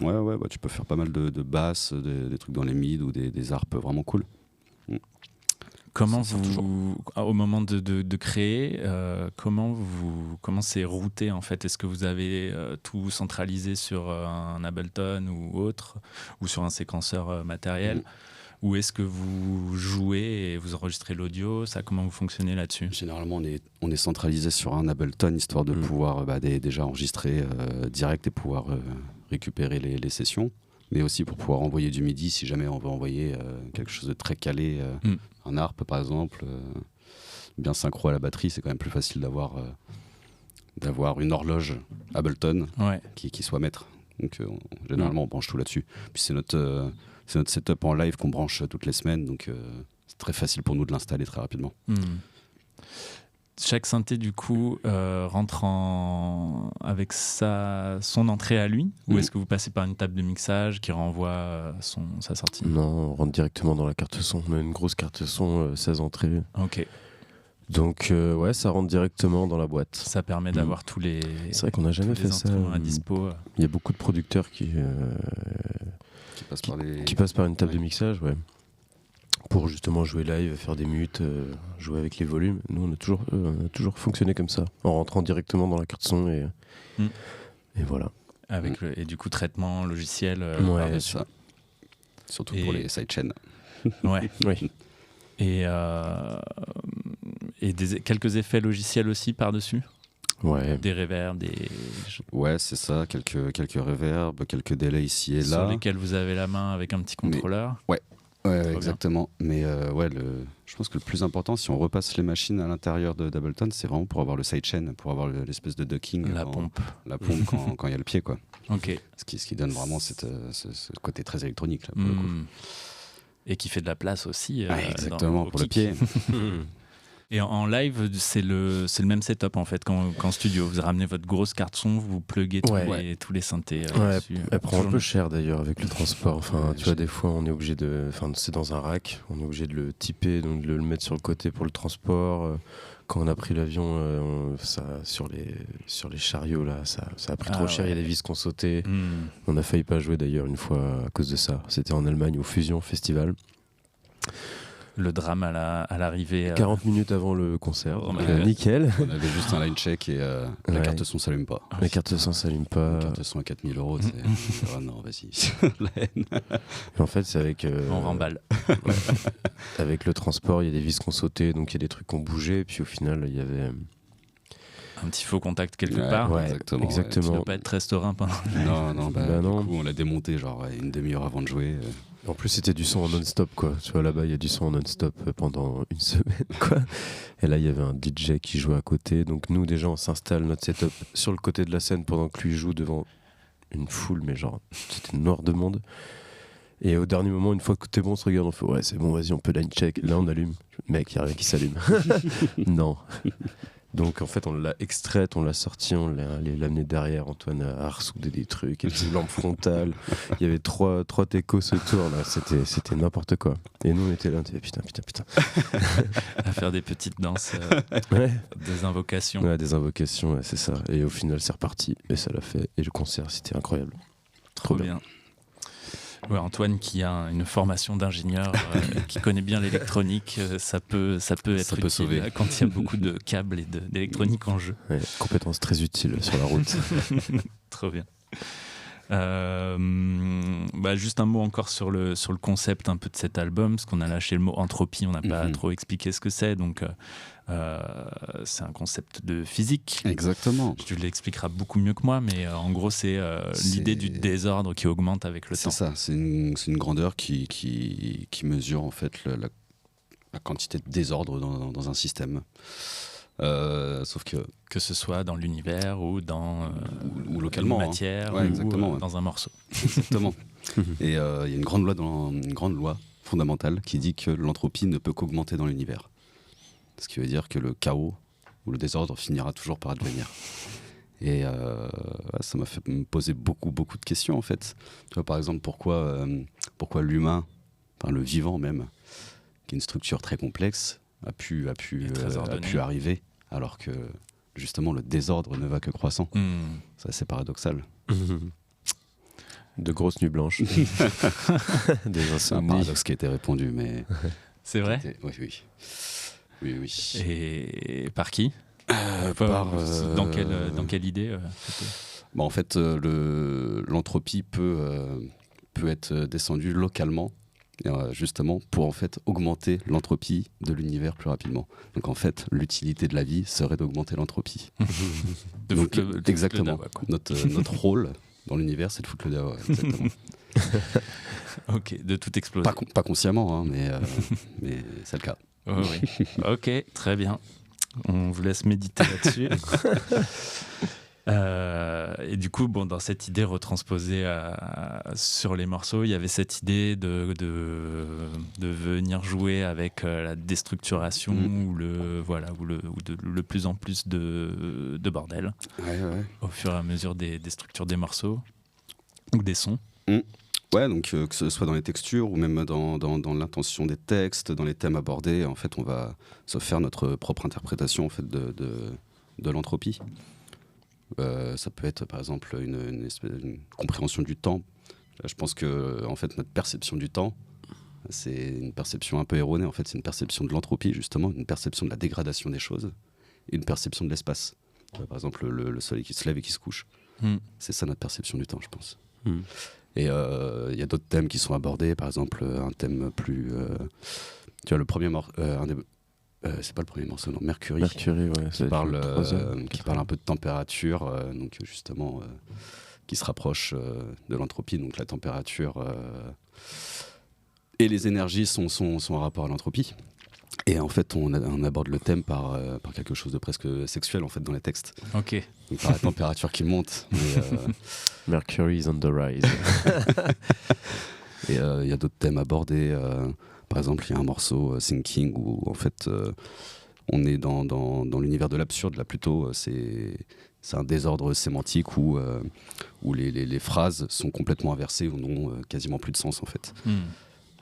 bah, tu peux faire pas mal de basses, des trucs dans les mids ou des harpes vraiment cool. Comment Ça sort au moment de créer, comment c'est routé en fait? Est-ce que vous avez tout centralisé sur un Ableton ou autre, ou sur un séquenceur matériel, ou est-ce que vous jouez et vous enregistrez l'audio? Ça, comment vous fonctionnez là-dessus? Généralement, on est centralisé sur un Ableton, histoire de pouvoir déjà enregistrer direct et pouvoir récupérer les sessions, mais aussi pour pouvoir envoyer du MIDI si jamais on veut envoyer quelque chose de très calé, un harpe par exemple, bien synchro à la batterie. C'est quand même plus facile d'avoir une horloge Ableton Ouais. qui soit maître. Donc généralement on branche tout là-dessus. Puis c'est notre setup en live qu'on branche toutes les semaines, donc c'est très facile pour nous de l'installer très rapidement. Chaque synthé du coup rentre avec son entrée à lui, ou est-ce que vous passez par une table de mixage qui renvoie sa sortie? Non, on rentre directement dans la carte son. On a une grosse carte son, 16 entrées. Ok. Donc ouais, ça rentre directement dans la boîte. Ça permet d'avoir tous les C'est vrai qu'on n'a jamais tous les fait ça. instruments à dispo. Il y a beaucoup de producteurs qui passent par une table de mixage, ouais, pour justement jouer live, faire des mutes, jouer avec les volumes. Nous, on a toujours fonctionné comme ça, en rentrant directement dans la carte son et voilà. Et du coup, traitement logiciel Ouais, par-dessus. Ça. Surtout Et- pour les sidechains. Ouais. Oui. Et quelques effets logiciels aussi par-dessus. Ouais. Des reverbs, Ouais, c'est ça, quelques reverbs, quelques delays ici et sur là. lesquels vous avez la main avec un petit contrôleur. Ouais, bien. exactement. Mais je pense que le plus important, si on repasse les machines à l'intérieur d'Ableton, c'est vraiment pour avoir le sidechain, pour avoir l'espèce de ducking. La pompe. La pompe quand il y a le pied, quoi. Ok. Ce qui donne vraiment ce côté très électronique, là, pour le coup. Et qui fait de la place aussi. Exactement, pour le pied. Et en live, c'est le même setup en fait qu'en studio. Vous ramenez votre grosse carte son, vous pluguez tous les synthés Ouais, dessus. elle prend un Toujours peu cher d'ailleurs avec le transport. Enfin, tu vois, cher. des fois, on est obligé c'est dans un rack, on est obligé de le typer, donc de le mettre sur le côté pour le transport. Quand on a pris l'avion, sur les chariots là, ça a pris trop cher. Il y a des vis qui ont sauté. On a failli pas jouer d'ailleurs une fois à cause de ça. C'était en Allemagne au Fusion Festival. le drame à l'arrivée. 40 minutes avant le concert, donc Ouais. nickel. On avait juste un line check et la Ouais. carte son s'allume pas. La carte son s'allume pas. La carte son à 4000 €, c'est oh non, vas-y. La haine. En fait, c'est avec, On remballe. avec le transport, il y a des vis qui ont sauté, donc il y a des trucs qui ont bougé, et puis au final, il y avait... Un petit faux contact quelque Ouais, part. Ouais, exactement. exactement. Tu ne dois pas être très serein pendant. Non, Bah du non. coup, on l'a démonté genre une demi-heure avant de jouer. En plus, c'était du son en non-stop, quoi. Tu vois, là-bas, il y a du son en non-stop pendant une semaine, quoi. Et là, il y avait un DJ qui jouait à côté. Donc, nous, déjà, on s'installe notre setup sur le côté de la scène pendant que lui joue devant une foule, mais genre, c'était noir de monde. Et au dernier moment, une fois que tout est bon, on se regarde, on fait ouais, c'est bon, vas-y, on peut line check. Là, on allume. Mec, il n'y a rien qui s'allume. Non. Donc en fait on l'a extraite, on l'a sortie, on l'a allé l'amener derrière, Antoine a ressoudé des trucs, et une lampe frontale, il y avait trois techos autour, là, c'était n'importe quoi. Et nous on était là, on était putain. À faire des petites danses, Ouais, des invocations. ouais, des invocations, ouais, c'est ça. Et au final c'est reparti, et ça l'a fait, et le concert c'était incroyable. Trop bien. Ouais, Antoine qui a une formation d'ingénieur, qui connaît bien l'électronique, ça peut être Ça peut utile sauver. quand il y a beaucoup de câbles et d'électronique en jeu. Ouais, compétence très utile sur la route. Trop bien. Juste un mot encore sur le concept un peu de cet album, parce qu'on a lâché le mot entropie, on n'a pas trop expliqué ce que c'est, donc c'est un concept de physique. Exactement. Tu l'expliqueras beaucoup mieux que moi, mais en gros c'est l'idée du désordre qui augmente avec le temps. C'est ça, c'est une grandeur qui mesure en fait la quantité de désordre dans un système. Sauf que ce soit dans l'univers ou dans ou localement, une hein. matière Ouais, ou exactement, ouais. dans un morceau. Exactement. Et il y a une grande loi fondamentale qui dit que l'entropie ne peut qu'augmenter dans l'univers. Ce qui veut dire que le chaos ou le désordre finira toujours par advenir. Et ça m'a fait me poser beaucoup de questions en fait. Tu vois, par exemple, pourquoi l'humain, enfin le vivant même, qui est une structure très complexe, a pu arriver, alors que justement le désordre ne va que croissant. C'est assez paradoxal. De grosses nuits blanches. Des C'est un insomnies. paradoxe qui a été répondu, mais... C'est vrai. Oui. Et par qui Par, dans quelle idée plutôt En fait, l'entropie peut être descendue localement, justement pour en fait augmenter l'entropie de l'univers plus rapidement. Donc en fait, l'utilité de la vie serait d'augmenter l'entropie. De Donc, foutre le exactement. dawa, quoi. Notre rôle dans l'univers, c'est de foutre le dawa. Exactement. Ok, de tout exploser. Pas consciemment, hein, mais c'est le cas. Oui. Ok, très bien. On vous laisse méditer là-dessus. Et du coup, dans cette idée retransposée sur les morceaux, il y avait cette idée de venir jouer avec la déstructuration ou le plus en plus de bordel Ouais. au fur et à mesure des structures des morceaux ou des sons. Ouais, donc que ce soit dans les textures ou même dans l'intention des textes, dans les thèmes abordés, en fait, on va se faire notre propre interprétation en fait de l'entropie. Ça peut être par exemple une compréhension du temps. Là, je pense que en fait notre perception du temps, c'est une perception un peu erronée. En fait, c'est une perception de l'entropie justement, une perception de la dégradation des choses et une perception de l'espace. Par exemple, le soleil qui se lève et qui se couche. C'est ça notre perception du temps, je pense. Et il y a d'autres thèmes qui sont abordés, par exemple un thème plus... tu vois, le premier morceau... c'est pas le premier morceau, non, Mercury. Mercury, ouais. Qui parle un peu de température, donc justement, qui se rapproche de l'entropie. Donc la température et les énergies sont en rapport à l'entropie. Et en fait, on aborde le thème par quelque chose de presque sexuel en fait dans les textes. Ok. Donc, par la température qui monte. Mercury is on the rise. Et il y a d'autres thèmes abordés. Par exemple, il y a un morceau Thinking où en fait on est dans l'univers de l'absurde. Là plutôt, c'est un désordre sémantique où les phrases sont complètement inversées ou n'ont quasiment plus de sens en fait.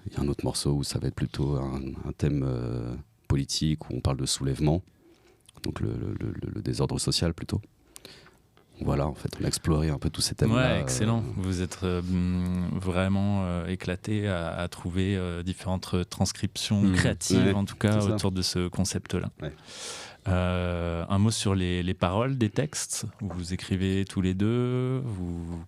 Il y a un autre morceau où ça va être plutôt un thème politique où on parle de soulèvement, donc le désordre social plutôt. voilà, en fait, on a exploré un peu tous ces thèmes-là. Ouais, excellent. Vous êtes vraiment éclaté à trouver différentes transcriptions créatives, Ouais, en tout cas, c'est ça. autour de ce concept-là. Ouais. Un mot sur les paroles des textes. Vous écrivez tous les deux.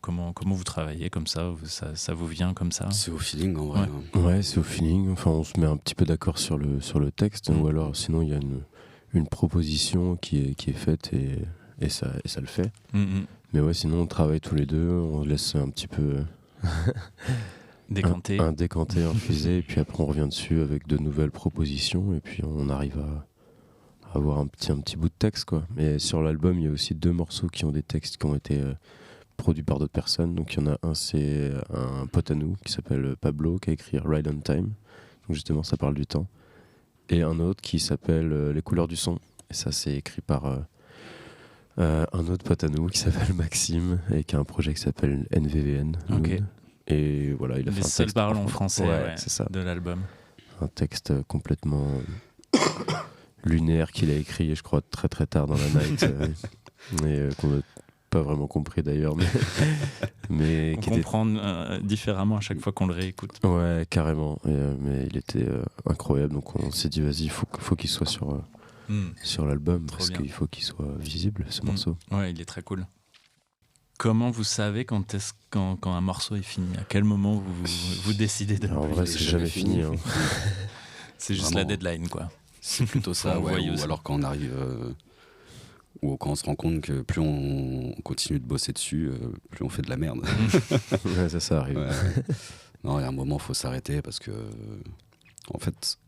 Comment vous travaillez comme ça, ça vous vient comme ça? C'est au feeling, en vrai. Ouais. hein. Ouais, c'est au feeling. Enfin, on se met un petit peu d'accord sur le texte, ou alors sinon il y a une proposition qui est faite et ça le fait. Mhm. Mais ouais, sinon on travaille tous les deux, on laisse un petit peu Décanté. un décanté, infuser, et puis après on revient dessus avec de nouvelles propositions, et puis on arrive à avoir un petit bout de texte, quoi. Mais sur l'album, il y a aussi 2 morceaux qui ont des textes qui ont été produits par d'autres personnes. Donc il y en a un, c'est un pote à nous qui s'appelle Pablo, qui a écrit Ride on Time. Donc justement, ça parle du temps. Et un autre qui s'appelle Les couleurs du son. Et ça, c'est écrit par un autre pote à nous qui s'appelle Maxime et qui a un projet qui s'appelle NVVN. Ok. Moon. Et voilà, il a fait Les un seuls texte paroles en français Ouais, c'est ça. de l'album. Un texte complètement lunaire qu'il a écrit, je crois, très très tard dans la night. Qu'on n'a pas vraiment compris d'ailleurs. Mais On qui était... comprend différemment à chaque fois qu'on le réécoute. Ouais, carrément. Mais il était incroyable. Donc on s'est dit, vas-y, faut qu'il soit sur l'album. Trop Parce bien. qu'il faut qu'il soit visible, ce morceau. Ouais, il est très cool. Comment vous savez quand un morceau est fini? À quel moment vous décidez de... Alors, en vrai, c'est jamais fini. Hein. C'est juste Vraiment. la deadline, quoi. C'est plutôt ça, Faut ouais, envoyer ou aussi. alors quand on arrive, ou quand on se rend compte que plus on continue de bosser dessus, plus on fait de la merde. Ouais, ça arrive. Ouais. Non, il y a un moment, il faut s'arrêter parce que, en fait,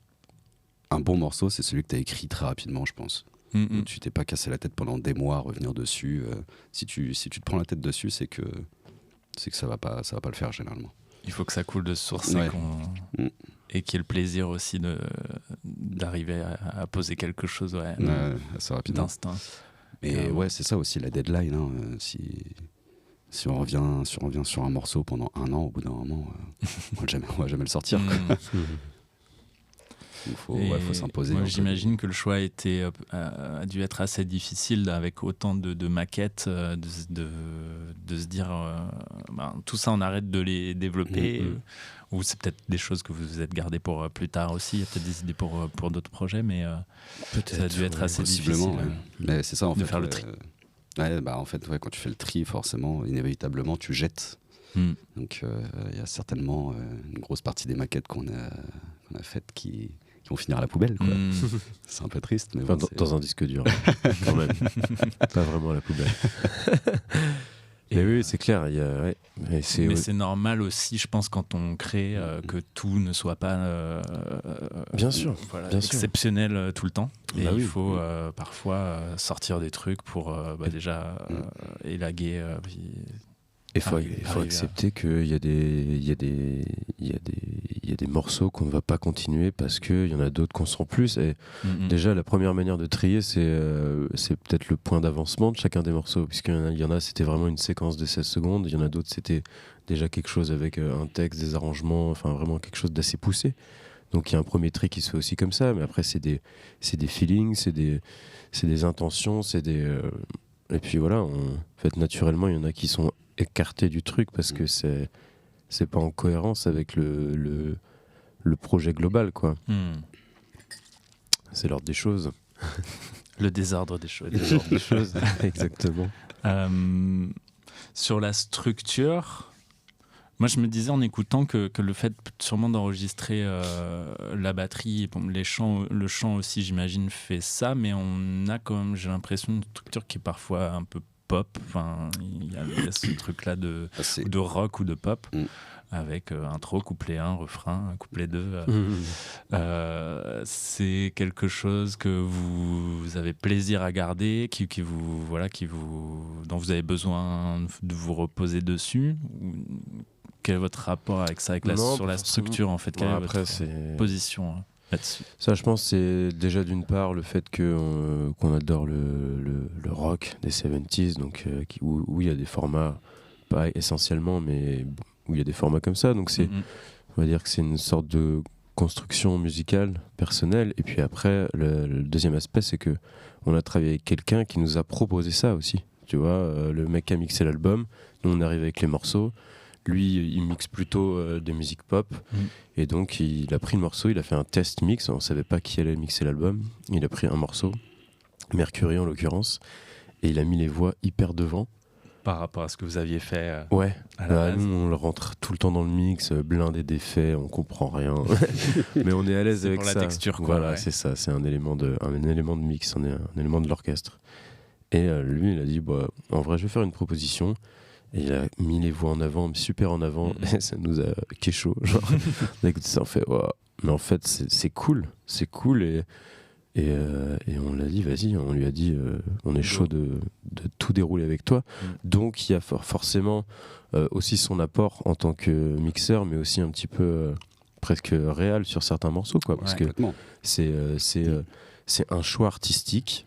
un bon morceau, c'est celui que tu as écrit très rapidement, je pense. Mhm. Tu t'es pas cassé la tête pendant des mois à revenir dessus. Si tu te prends la tête dessus, c'est que ça va pas le faire généralement. Il faut que ça coule de source Ouais. et qu'il y ait le plaisir aussi d'arriver à poser quelque chose Assez rapidement. d'instinct. Mais ouais, c'est ça aussi la deadline. Hein. Si on revient sur un morceau pendant 1 an, au bout d'un moment, on va jamais le sortir. quoi. Mhm. Il faut Et s'imposer. moi, un peu. j'imagine que le choix a dû être assez difficile avec autant de maquettes, de se dire tout ça on arrête de les développer, ou c'est peut-être des choses que vous vous êtes gardées pour plus tard aussi, il y a peut-être des idées pour d'autres projets, mais ça a dû être assez Possiblement. difficile Ouais. Mais c'est ça en de fait. faire le tri. En fait, quand tu fais le tri, forcément, inévitablement, tu jettes. Mm. Donc il y a certainement une grosse partie des maquettes qu'on a faites qui vont finir à la poubelle. Quoi. Mm. C'est un peu triste, mais Enfin, bon, c'est- dans un disque dur, quand même. Pas vraiment à la poubelle. Et, Mais oui, c'est clair. Il y a, ouais. Et c'est, mais c'est normal aussi, je pense, quand on crée, que tout ne soit pas Bien sûr, voilà, bien sûr. exceptionnel tout le temps. Et Bah il oui. faut parfois sortir des trucs pour déjà élaguer. Puis Il faut arriver accepter qu'il y a des morceaux qu'on ne va pas continuer parce qu'il y en a d'autres qu'on sent plus. Et déjà, la première manière de trier, c'est peut-être le point d'avancement de chacun des morceaux. Puisqu'il y en a, c'était vraiment une séquence de 16 secondes. Il y en a d'autres, c'était déjà quelque chose avec un texte, des arrangements, enfin vraiment quelque chose d'assez poussé. Donc il y a un premier tri qui se fait aussi comme ça. Mais après, c'est des feelings, c'est des intentions, et puis voilà, en fait, naturellement, il y en a qui sont écartés du truc parce que c'est pas en cohérence avec le projet global, quoi. C'est l'ordre des choses. Le désordre des choses. L'ordre des choses, exactement. Sur la structure, moi je me disais en écoutant que le fait sûrement d'enregistrer la batterie, bon, le chant aussi j'imagine fait ça, mais on a quand même, j'ai l'impression, une structure qui est parfois un peu pop. Enfin, il y a ce truc-là de rock ou de pop. Avec intro, couplet 1, refrain, couplet 2. C'est quelque chose que vous avez plaisir à garder, dont vous avez besoin de vous reposer dessus. Quel est votre rapport avec ça, sur la structure en fait? Quelle est votre position là-dessus? Ça, je pense, c'est déjà d'une part le fait qu'on adore le rock des 70s, donc où il y a des formats, pas essentiellement, mais où il y a des formats comme ça. Donc on va dire que c'est une sorte de construction musicale personnelle. Et puis après, le deuxième aspect, c'est que on a travaillé avec quelqu'un qui nous a proposé ça aussi. tu vois. Le mec qui a mixé l'album, nous on arrive avec les morceaux. Lui, il mixe plutôt des musiques pop. Et donc, il a pris le morceau, il a fait un test mix. On ne savait pas qui allait mixer l'album. Il a pris un morceau, Mercury en l'occurrence, et il a mis les voix hyper devant. Par rapport à ce que vous aviez fait Ouais, à la base. nous on le rentre tout le temps dans le mix, blindé d'effets, on comprend rien. Mais on est à l'aise C'est avec pour la ça. texture, quoi, Voilà, ouais. c'est ça, c'est un élément de mix, un élément de l'orchestre. Et lui, il a dit, bah, en vrai, je vais faire une proposition. Et il a mis les voix en avant, mais super en avant, et ça nous a kécho. Genre, on a écouté ça, on fait, wow. Mais en fait, c'est cool, et on l'a dit, vas-y, on lui a dit, on est chaud de tout dérouler avec toi. Donc, il y a forcément aussi son apport en tant que mixeur, mais aussi un petit peu presque réel sur certains morceaux, quoi, parce que Complètement. c'est un choix artistique,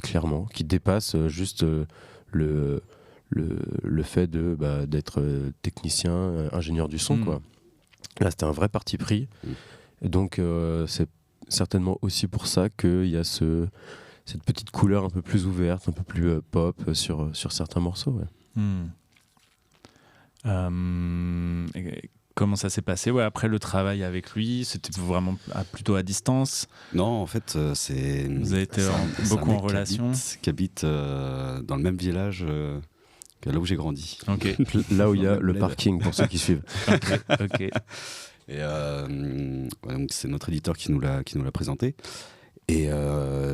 clairement, qui dépasse juste le fait d'être technicien, ingénieur du son, quoi. Là, c'était un vrai parti pris. Donc, c'est certainement aussi pour ça qu'il y a cette petite couleur un peu plus ouverte, un peu plus pop sur certains morceaux. Ouais. Et comment ça s'est passé après le travail avec lui? C'était vraiment plutôt à distance? Non, en fait, c'est. Vous avez été c'est beaucoup un en mec relation? qui habite dans le même village que là où j'ai grandi. Ok. Là où il y a Dans le le bled. parking, pour ceux qui suivent. Ok. Et donc c'est notre éditeur qui nous l'a présenté. Et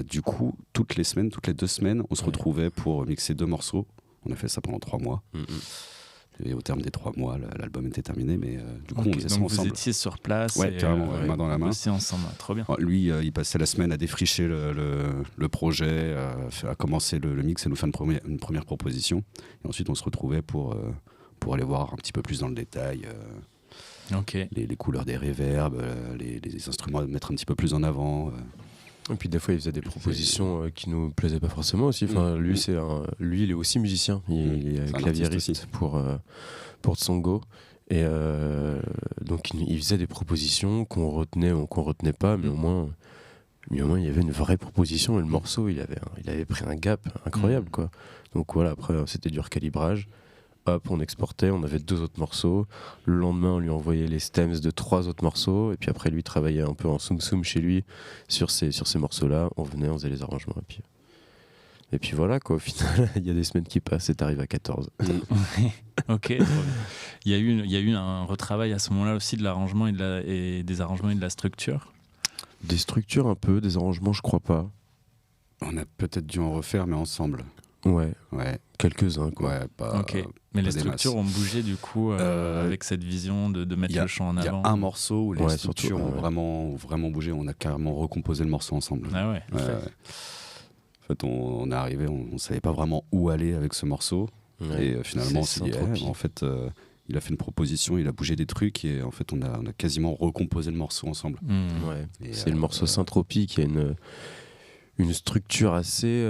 du coup, toutes les 2 semaines, on se retrouvait pour mixer 2 morceaux. On a fait ça pendant 3 mois. Et au terme des 3 mois, l'album était terminé, mais du coup, on faisait ça donc ensemble. vous étiez sur place? Ouais, carrément, main dans la main. Aussi ensemble, trop bien. Lui, il passait la semaine à défricher le projet, à commencer le mix, à nous faire une première proposition. Et ensuite, on se retrouvait pour aller voir un petit peu plus dans le détail les couleurs des reverbs, les instruments à mettre un petit peu plus en avant. Et puis des fois, il faisait des propositions qui nous plaisaient pas forcément aussi. Enfin, lui, il est aussi musicien. Il est claviériste pour Tsongo. Et donc, il faisait des propositions qu'on retenait ou qu'on retenait pas, mais au moins, il y avait une vraie proposition. Et le morceau, il avait pris un gap incroyable, quoi. Donc voilà, après, c'était du recalibrage. Hop, on exportait, on avait 2 autres morceaux. Le lendemain, on lui envoyait les stems de 3 autres morceaux. Et puis après, lui travaillait un peu en soum-soum chez lui sur ces morceaux-là. On venait, on faisait les arrangements. Et puis voilà, quoi. Au final, il y a des semaines qui passent et t'arrives à 14. Ok, trop bien. Il y a eu un retravail à ce moment-là aussi de l'arrangement et des arrangements et de la structure? Des structures un peu, des arrangements, je crois pas. On a peut-être dû en refaire, mais ensemble. Ouais, Ouais. quelques-uns, quoi. Ouais, pas. Ok. Mais les des structures masses. ont bougé du coup avec cette vision de mettre le chant en Il y avant. a un morceau où les Ouais, structures surtout, ont vraiment bougé. On a carrément recomposé le morceau ensemble. Ah ouais. Ouais. En fait, on est arrivé, on savait pas vraiment où aller avec ce morceau. Ouais. Et finalement, on C'est s'est dit, Saint-Tropez. en fait, il a fait une proposition, il a bougé des trucs et en fait, on a quasiment recomposé le morceau ensemble. Ouais. Et, C'est le morceau Saint-Tropez qui a une structure assez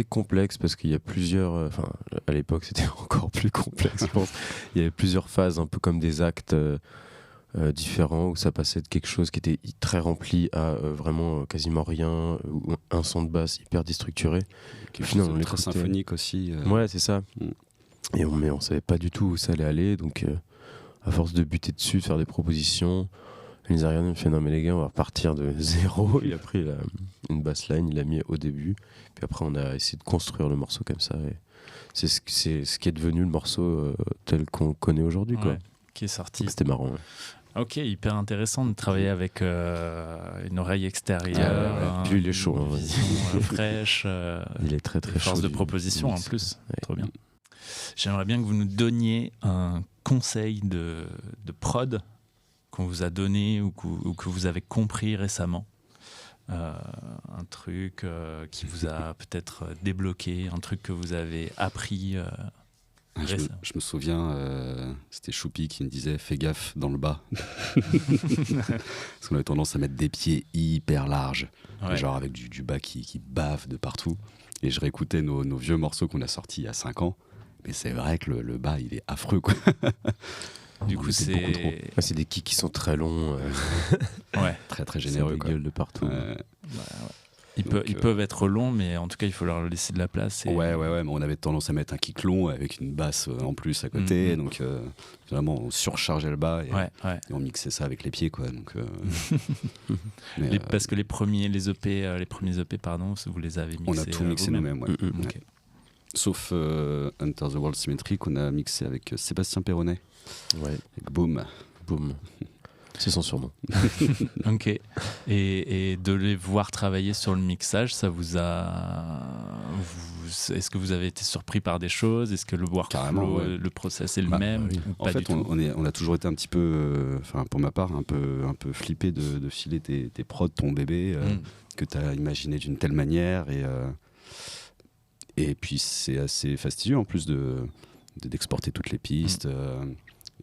complexe parce qu'il y a plusieurs. Enfin, à l'époque, c'était encore plus complexe, je pense. Il y avait plusieurs phases, un peu comme des actes différents où ça passait de quelque chose qui était très rempli à vraiment quasiment rien, ou un son de basse hyper déstructuré. quelque Finalement, chose on de très l'écoutait. symphonique aussi. Ouais, c'est ça. Mm. Mais on savait pas du tout où ça allait aller, donc à force de buter dessus, de faire des propositions. Il nous a regardé, il me fait non mais les gars on va repartir de zéro. Il a pris une bassline, il l'a mis au début, puis après on a essayé de construire le morceau comme ça. Et c'est ce qui est devenu le morceau tel qu'on le connaît aujourd'hui, quoi. Ouais, qui est sorti. Donc, c'était marrant. Ouais. Ok, hyper intéressant de travailler avec une oreille extérieure, Ah ouais. Puis il est chaud, une hein, vision fraîche, Il est très très force chaud. de du proposition en mix. plus. Ouais. Trop bien. J'aimerais bien que vous nous donniez un conseil de prod qu'on vous a donné ou que vous avez compris récemment. Un truc qui vous a peut-être débloqué, un truc que vous avez appris. Je me souviens, c'était Choupi qui me disait fais gaffe dans le bas. Parce qu'on avait tendance à mettre des pieds hyper larges, Ouais. genre avec du bas qui bave de partout. Et je réécoutais nos vieux morceaux qu'on a sortis il y a 5 ans. Mais c'est vrai que le bas, il est affreux, quoi. Du On coup, était beaucoup trop. c'est. Ah, c'est des kicks qui sont très longs, Ouais. Très, très ça généreux, quoi. dégueule de partout. Ouais. Ils peuvent être longs, mais en tout cas, il faut leur laisser de la place. Ouais, mais on avait tendance à mettre un kick long avec une basse en plus à côté, donc vraiment on surchargeait le bas et on mixait ça avec les pieds, quoi. Donc, parce que les premiers EP, pardon, vous les avez mixés. On a tout mixé nous-mêmes, ouais. Okay. Sauf Enter the World Symmetry qu'on a mixé avec Sébastien Perronnet. Ouais. Avec Boom. C'est son surnom. Ok. Et de les voir travailler sur le mixage, ça vous a. Est-ce que vous avez été surpris par des choses? Est-ce que le workflow, le process est le même? Oui. Ou En pas fait, du tout on a toujours été un petit peu, pour ma part, un peu flippé de filer tes prods, ton bébé, que tu as imaginé d'une telle manière. Et puis c'est assez fastidieux en plus d'exporter toutes les pistes.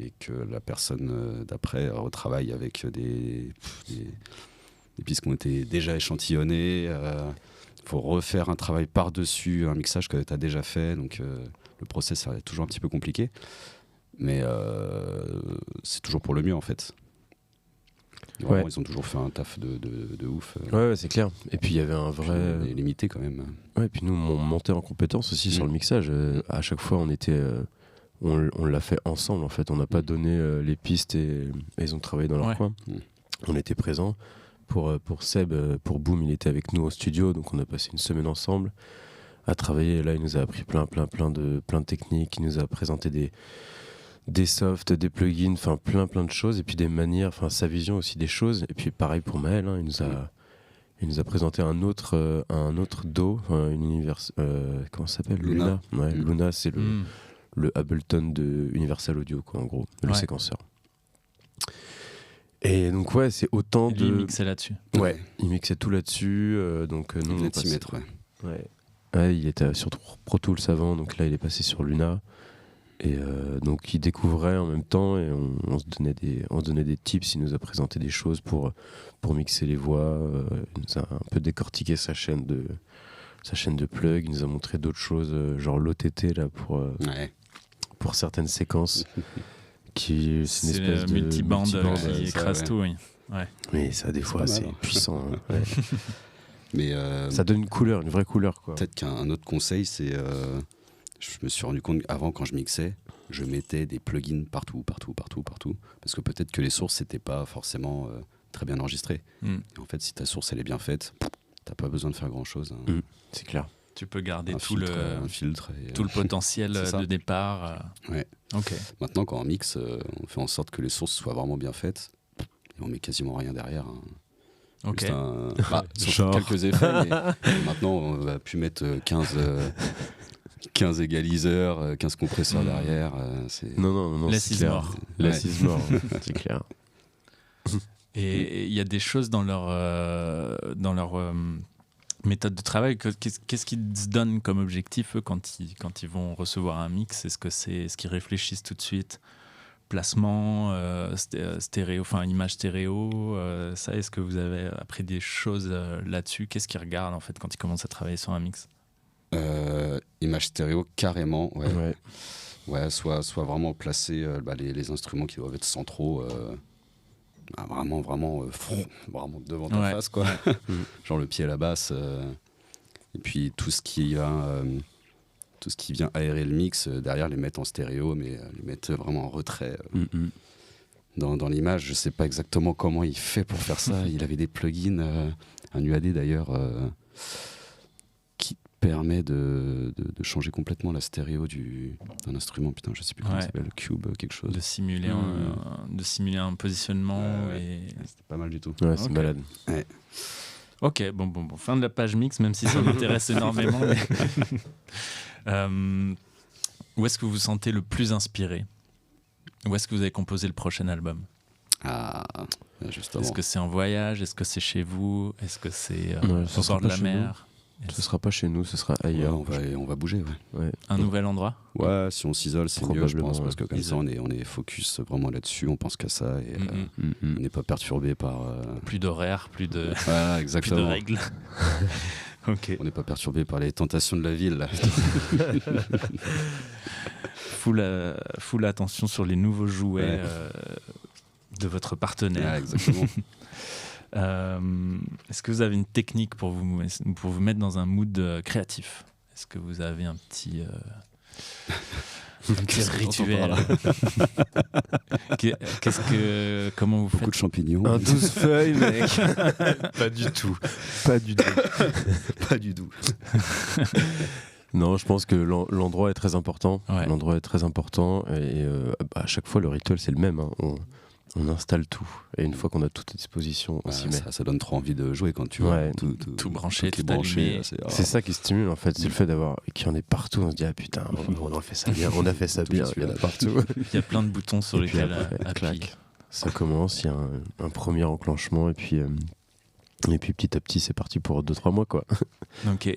Et que la personne d'après retravaille avec des pistes qui ont été déjà échantillonnées. Il faut refaire un travail par-dessus un mixage que tu as déjà fait, donc le process est toujours un petit peu compliqué. Mais c'est toujours pour le mieux en fait. Vraiment, ils ont toujours fait un taf de ouf. Ouais, c'est clair. Et puis il y avait un vrai. On est limité quand même. Ouais, et puis nous, on montait en compétence aussi sur le mixage. À chaque fois, on était. On l'a fait ensemble en fait, on n'a pas donné les pistes et ils ont travaillé dans leur coin. On était présents. Pour Seb, pour Boom, il était avec nous au studio, donc on a passé une semaine ensemble à travailler. Et là, il nous a appris plein de techniques, il nous a présenté des softs, des plugins, enfin plein de choses, et puis des manières, enfin sa vision aussi des choses. Et puis pareil pour Maël, hein, il nous a présenté un autre DAW, une comment ça s'appelle, Luna. Ouais, Luna, c'est le Ableton de Universal Audio, quoi, en gros, le séquenceur. Et donc c'est autant et lui, il mixait là-dessus. Ouais, il mixait tout là-dessus, donc nous on passait... mettre, ouais, il était sur Pro Tools avant, donc là il est passé sur Luna. Et donc il découvrait en même temps et on se donnait des tips, il nous a présenté des choses pour mixer les voix, il nous a un peu décortiqué sa chaîne de plug, il nous a montré d'autres choses, genre l'OTT là pour certaines séquences. C'est une espèce de multibande qui écrase tout, oui. Ouais. Mais ça, des fois, c'est puissant. Hein. Ouais. Mais ça donne une vraie couleur, quoi. Peut-être qu'un autre conseil, c'est je me suis rendu compte qu'avant, quand je mixais, je mettais des plugins partout, parce que peut-être que les sources n'étaient pas forcément très bien enregistrées. Et en fait, si ta source elle est bien faite, t'as pas besoin de faire grand-chose. Hein. C'est clair. Tu peux garder tout le potentiel de départ. Ouais. Ok. Maintenant, quand on mixe, on fait en sorte que les sources soient vraiment bien faites et on met quasiment rien derrière. Hein. Ok. Sauf quelques effets, mais maintenant, on va plus mettre 15 égaliseurs, 15 compresseurs derrière. Non, c'est clair. L'assise mort, c'est clair. Et il y a des choses dans leur méthode de travail. Qu'est-ce qu'ils se donnent comme objectif, eux, quand ils vont recevoir un mix? Est-ce que c'est ce qu'ils réfléchissent tout de suite? Placement, stéréo, enfin image stéréo, ça, est-ce que vous avez appris des choses là-dessus? Qu'est-ce qu'ils regardent en fait quand ils commencent à travailler sur un mix? Image stéréo, carrément, ouais, soit vraiment placer les instruments qui doivent être centraux, vraiment devant ta face, quoi. Genre le pied à la basse, et puis tout ce qui vient aérer le mix, derrière les mettre en stéréo, mais les mettre vraiment en retrait. Dans l'image, je sais pas exactement comment il fait pour faire ça. Il avait des plugins, un UAD d'ailleurs, qui permet de changer complètement la stéréo d'un instrument. Putain, je sais plus comment ça s'appelle, Cube, quelque chose. De simuler un positionnement. C'était pas mal du tout. Ouais, c'est malade. Ouais. Ok, bon, fin de la page mix, même si ça m'intéresse énormément. Où est-ce que vous vous sentez le plus inspiré? Où est-ce que vous avez composé le prochain album? Justement. Est-ce que c'est en voyage? Est-ce que c'est chez vous? Est-ce que c'est au bord de la mer? Ce sera pas chez nous, ce sera ailleurs. On va bouger, ouais. Un nouvel endroit? Ouais, si on s'isole, c'est mieux, je pense, parce que comme ça, on est focus vraiment là-dessus, on pense qu'à ça, et on n'est pas perturbé par... Plus d'horaire, plus de... Voilà, exactement. Plus de règles. Okay. On n'est pas perturbé par les tentations de la ville, là. Full attention sur les nouveaux jouets de votre partenaire. Ouais, exactement. Est-ce que vous avez une technique pour vous mettre dans un mood créatif? Est-ce que vous avez un petit rituel? Comment vous Beaucoup faites? de champignons. Un 12 feuilles, mec. Pas du tout. Pas du tout. Pas du tout. Non, je pense que l'endroit est très important. Ouais. L'endroit est très important et à chaque fois le rituel c'est le même. Hein. On installe tout et une fois qu'on a tout à disposition, on s'y met. Ça donne trop envie de jouer quand tu vois Ouais. Tout branché, qui est tout allumé. C'est ça qui stimule en fait, c'est le fait d'avoir qu'il y en ait partout. On se dit ah putain, on a fait ça bien, on a fait ça bien. Il y en a partout. Il y a plein de boutons sur Et puis lesquels après, appuyer. clac. Ça commence, il y a un premier enclenchement et puis petit à petit c'est parti pour 2-3 mois quoi. Ok.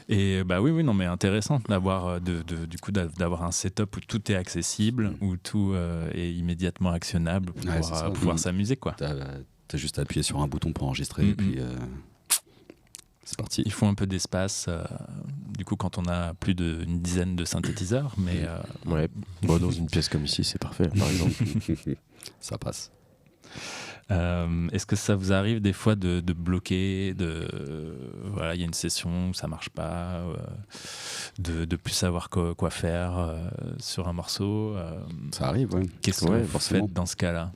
Et bah oui, non, mais intéressant d'avoir du coup d'avoir un setup où tout est accessible, où tout est immédiatement actionnable pour Ouais, c'est ça. pouvoir s'amuser, quoi. T'as juste à appuyer sur un bouton pour enregistrer et puis c'est parti. Il faut un peu d'espace, du coup, quand on a plus d'une dizaine de synthétiseurs, mais Ouais. Bon, dans une pièce comme ici c'est parfait par exemple. Ça passe. est-ce que ça vous arrive des fois de bloquer, voilà, il y a une session où ça marche pas, de plus savoir quoi faire sur un morceau, Ça arrive, ouais. qu'est-ce que Ouais, vous forcément. faites dans ce cas-là?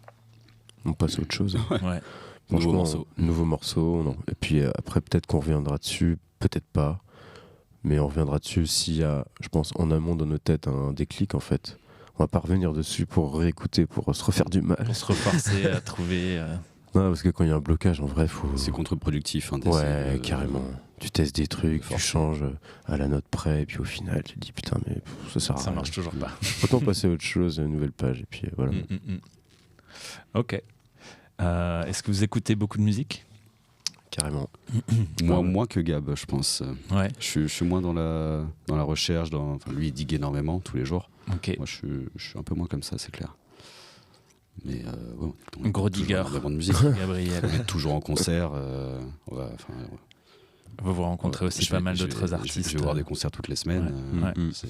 On passe à autre chose. Ouais. Franchement, nouveau morceau. Non. Et puis après, peut-être qu'on reviendra dessus, peut-être pas. Mais on reviendra dessus s'il y a, je pense, en amont dans nos têtes, un déclic en fait. On va pas revenir dessus pour réécouter, pour se refaire du mal. Pour se reforcer à trouver. Non, parce que quand il y a un blocage, en vrai, faut. C'est contre-productif. Hein, Ouais, carrément. Tu testes des trucs, tu force. changes à la note près, et puis au final, tu te dis putain, mais ça sert à Ça rien. marche toujours pas. Autant passer à autre chose, à une nouvelle page, et puis voilà. Ok. Est-ce que vous écoutez beaucoup de musique? Carrément. Moi, moins que Gab, je pense. Ouais. Je suis moins dans la recherche. Enfin, lui, il digue énormément tous les jours. Ok. Moi, je suis un peu moins comme ça, c'est clair. Mais ouais, Gros toujours digger. énormément de musique. Gabriel. On est toujours en concert. Vous vous rencontrez aussi pas mal d'autres artistes. Je vais voir des concerts toutes les semaines. Ouais. C'est...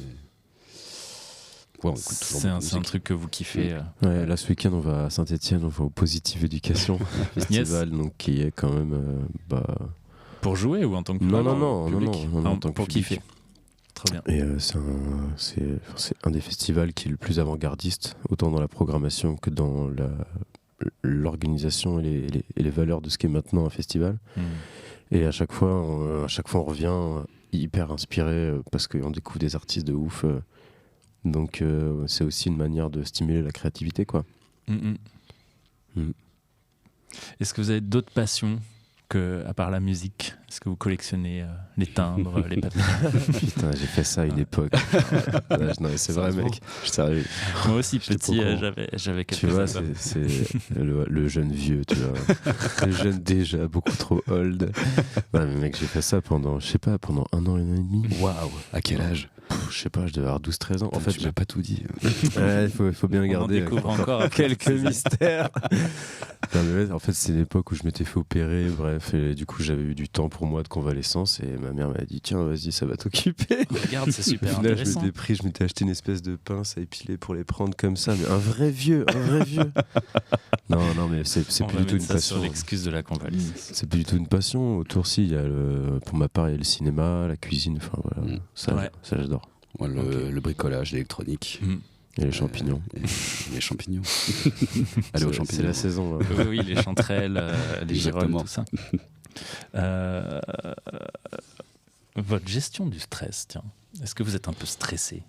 Ouais, on écoute toujours C'est beaucoup un de musique. truc que vous kiffez. Ouais, là, ce week-end, on va à Saint-Etienne, on va au Positive Éducation Festival, donc qui est quand même. Pour jouer ou en tant que Non, public? non, en tant que pour public. kiffer. Trop bien. Et c'est un des festivals qui est le plus avant-gardiste, autant dans la programmation que dans l'organisation et les valeurs de ce qu'est maintenant un festival. Et à chaque fois, on revient hyper inspiré parce qu'on découvre des artistes de ouf. Donc c'est aussi une manière de stimuler la créativité, quoi. Est-ce que vous avez d'autres passions à part la musique? Est-ce que vous collectionnez les timbres, les papiers? Putain, j'ai fait ça à une époque. Non, mais c'est vrai, mec. Je suis sérieux. Moi aussi, J'étais petit, pas au courant. j'avais quelques Tu vois, albums. c'est le jeune vieux, tu vois. Le jeune déjà, beaucoup trop old. Ouais, mais mec, j'ai fait ça pendant 1 an et demi. Waouh, à quel âge? Je sais pas, je devais avoir 12-13 ans. En fait, tu m'as pas tout dit. il faut bien On en garder découvre encore quelques mystères. Non, mais ouais, en fait, c'est l'époque où je m'étais fait opérer, bref, et du coup, j'avais eu du temps pour moi de convalescence, et ma mère m'a dit tiens, vas-y, ça va t'occuper. Regarde, c'est super Au final, intéressant. je m'étais acheté une espèce de pince à épiler pour les prendre comme ça, mais un vrai vieux. Non, mais c'est On plus va du tout mettre une ça passion. sur l'excuse de la convalescence. C'est plus du tout une passion. Autour, si, il y a pour ma part, il y a le cinéma, la cuisine, enfin voilà, Ouais. ça j'adore. Ouais, le bricolage, l'électronique. Et les champignons. Et les champignons. Allez aux C'est champignons. la saison. Là. Oui, les chanterelles, les girolles, Exactement. tout ça. Votre gestion du stress, tiens. Est-ce que vous êtes un peu stressé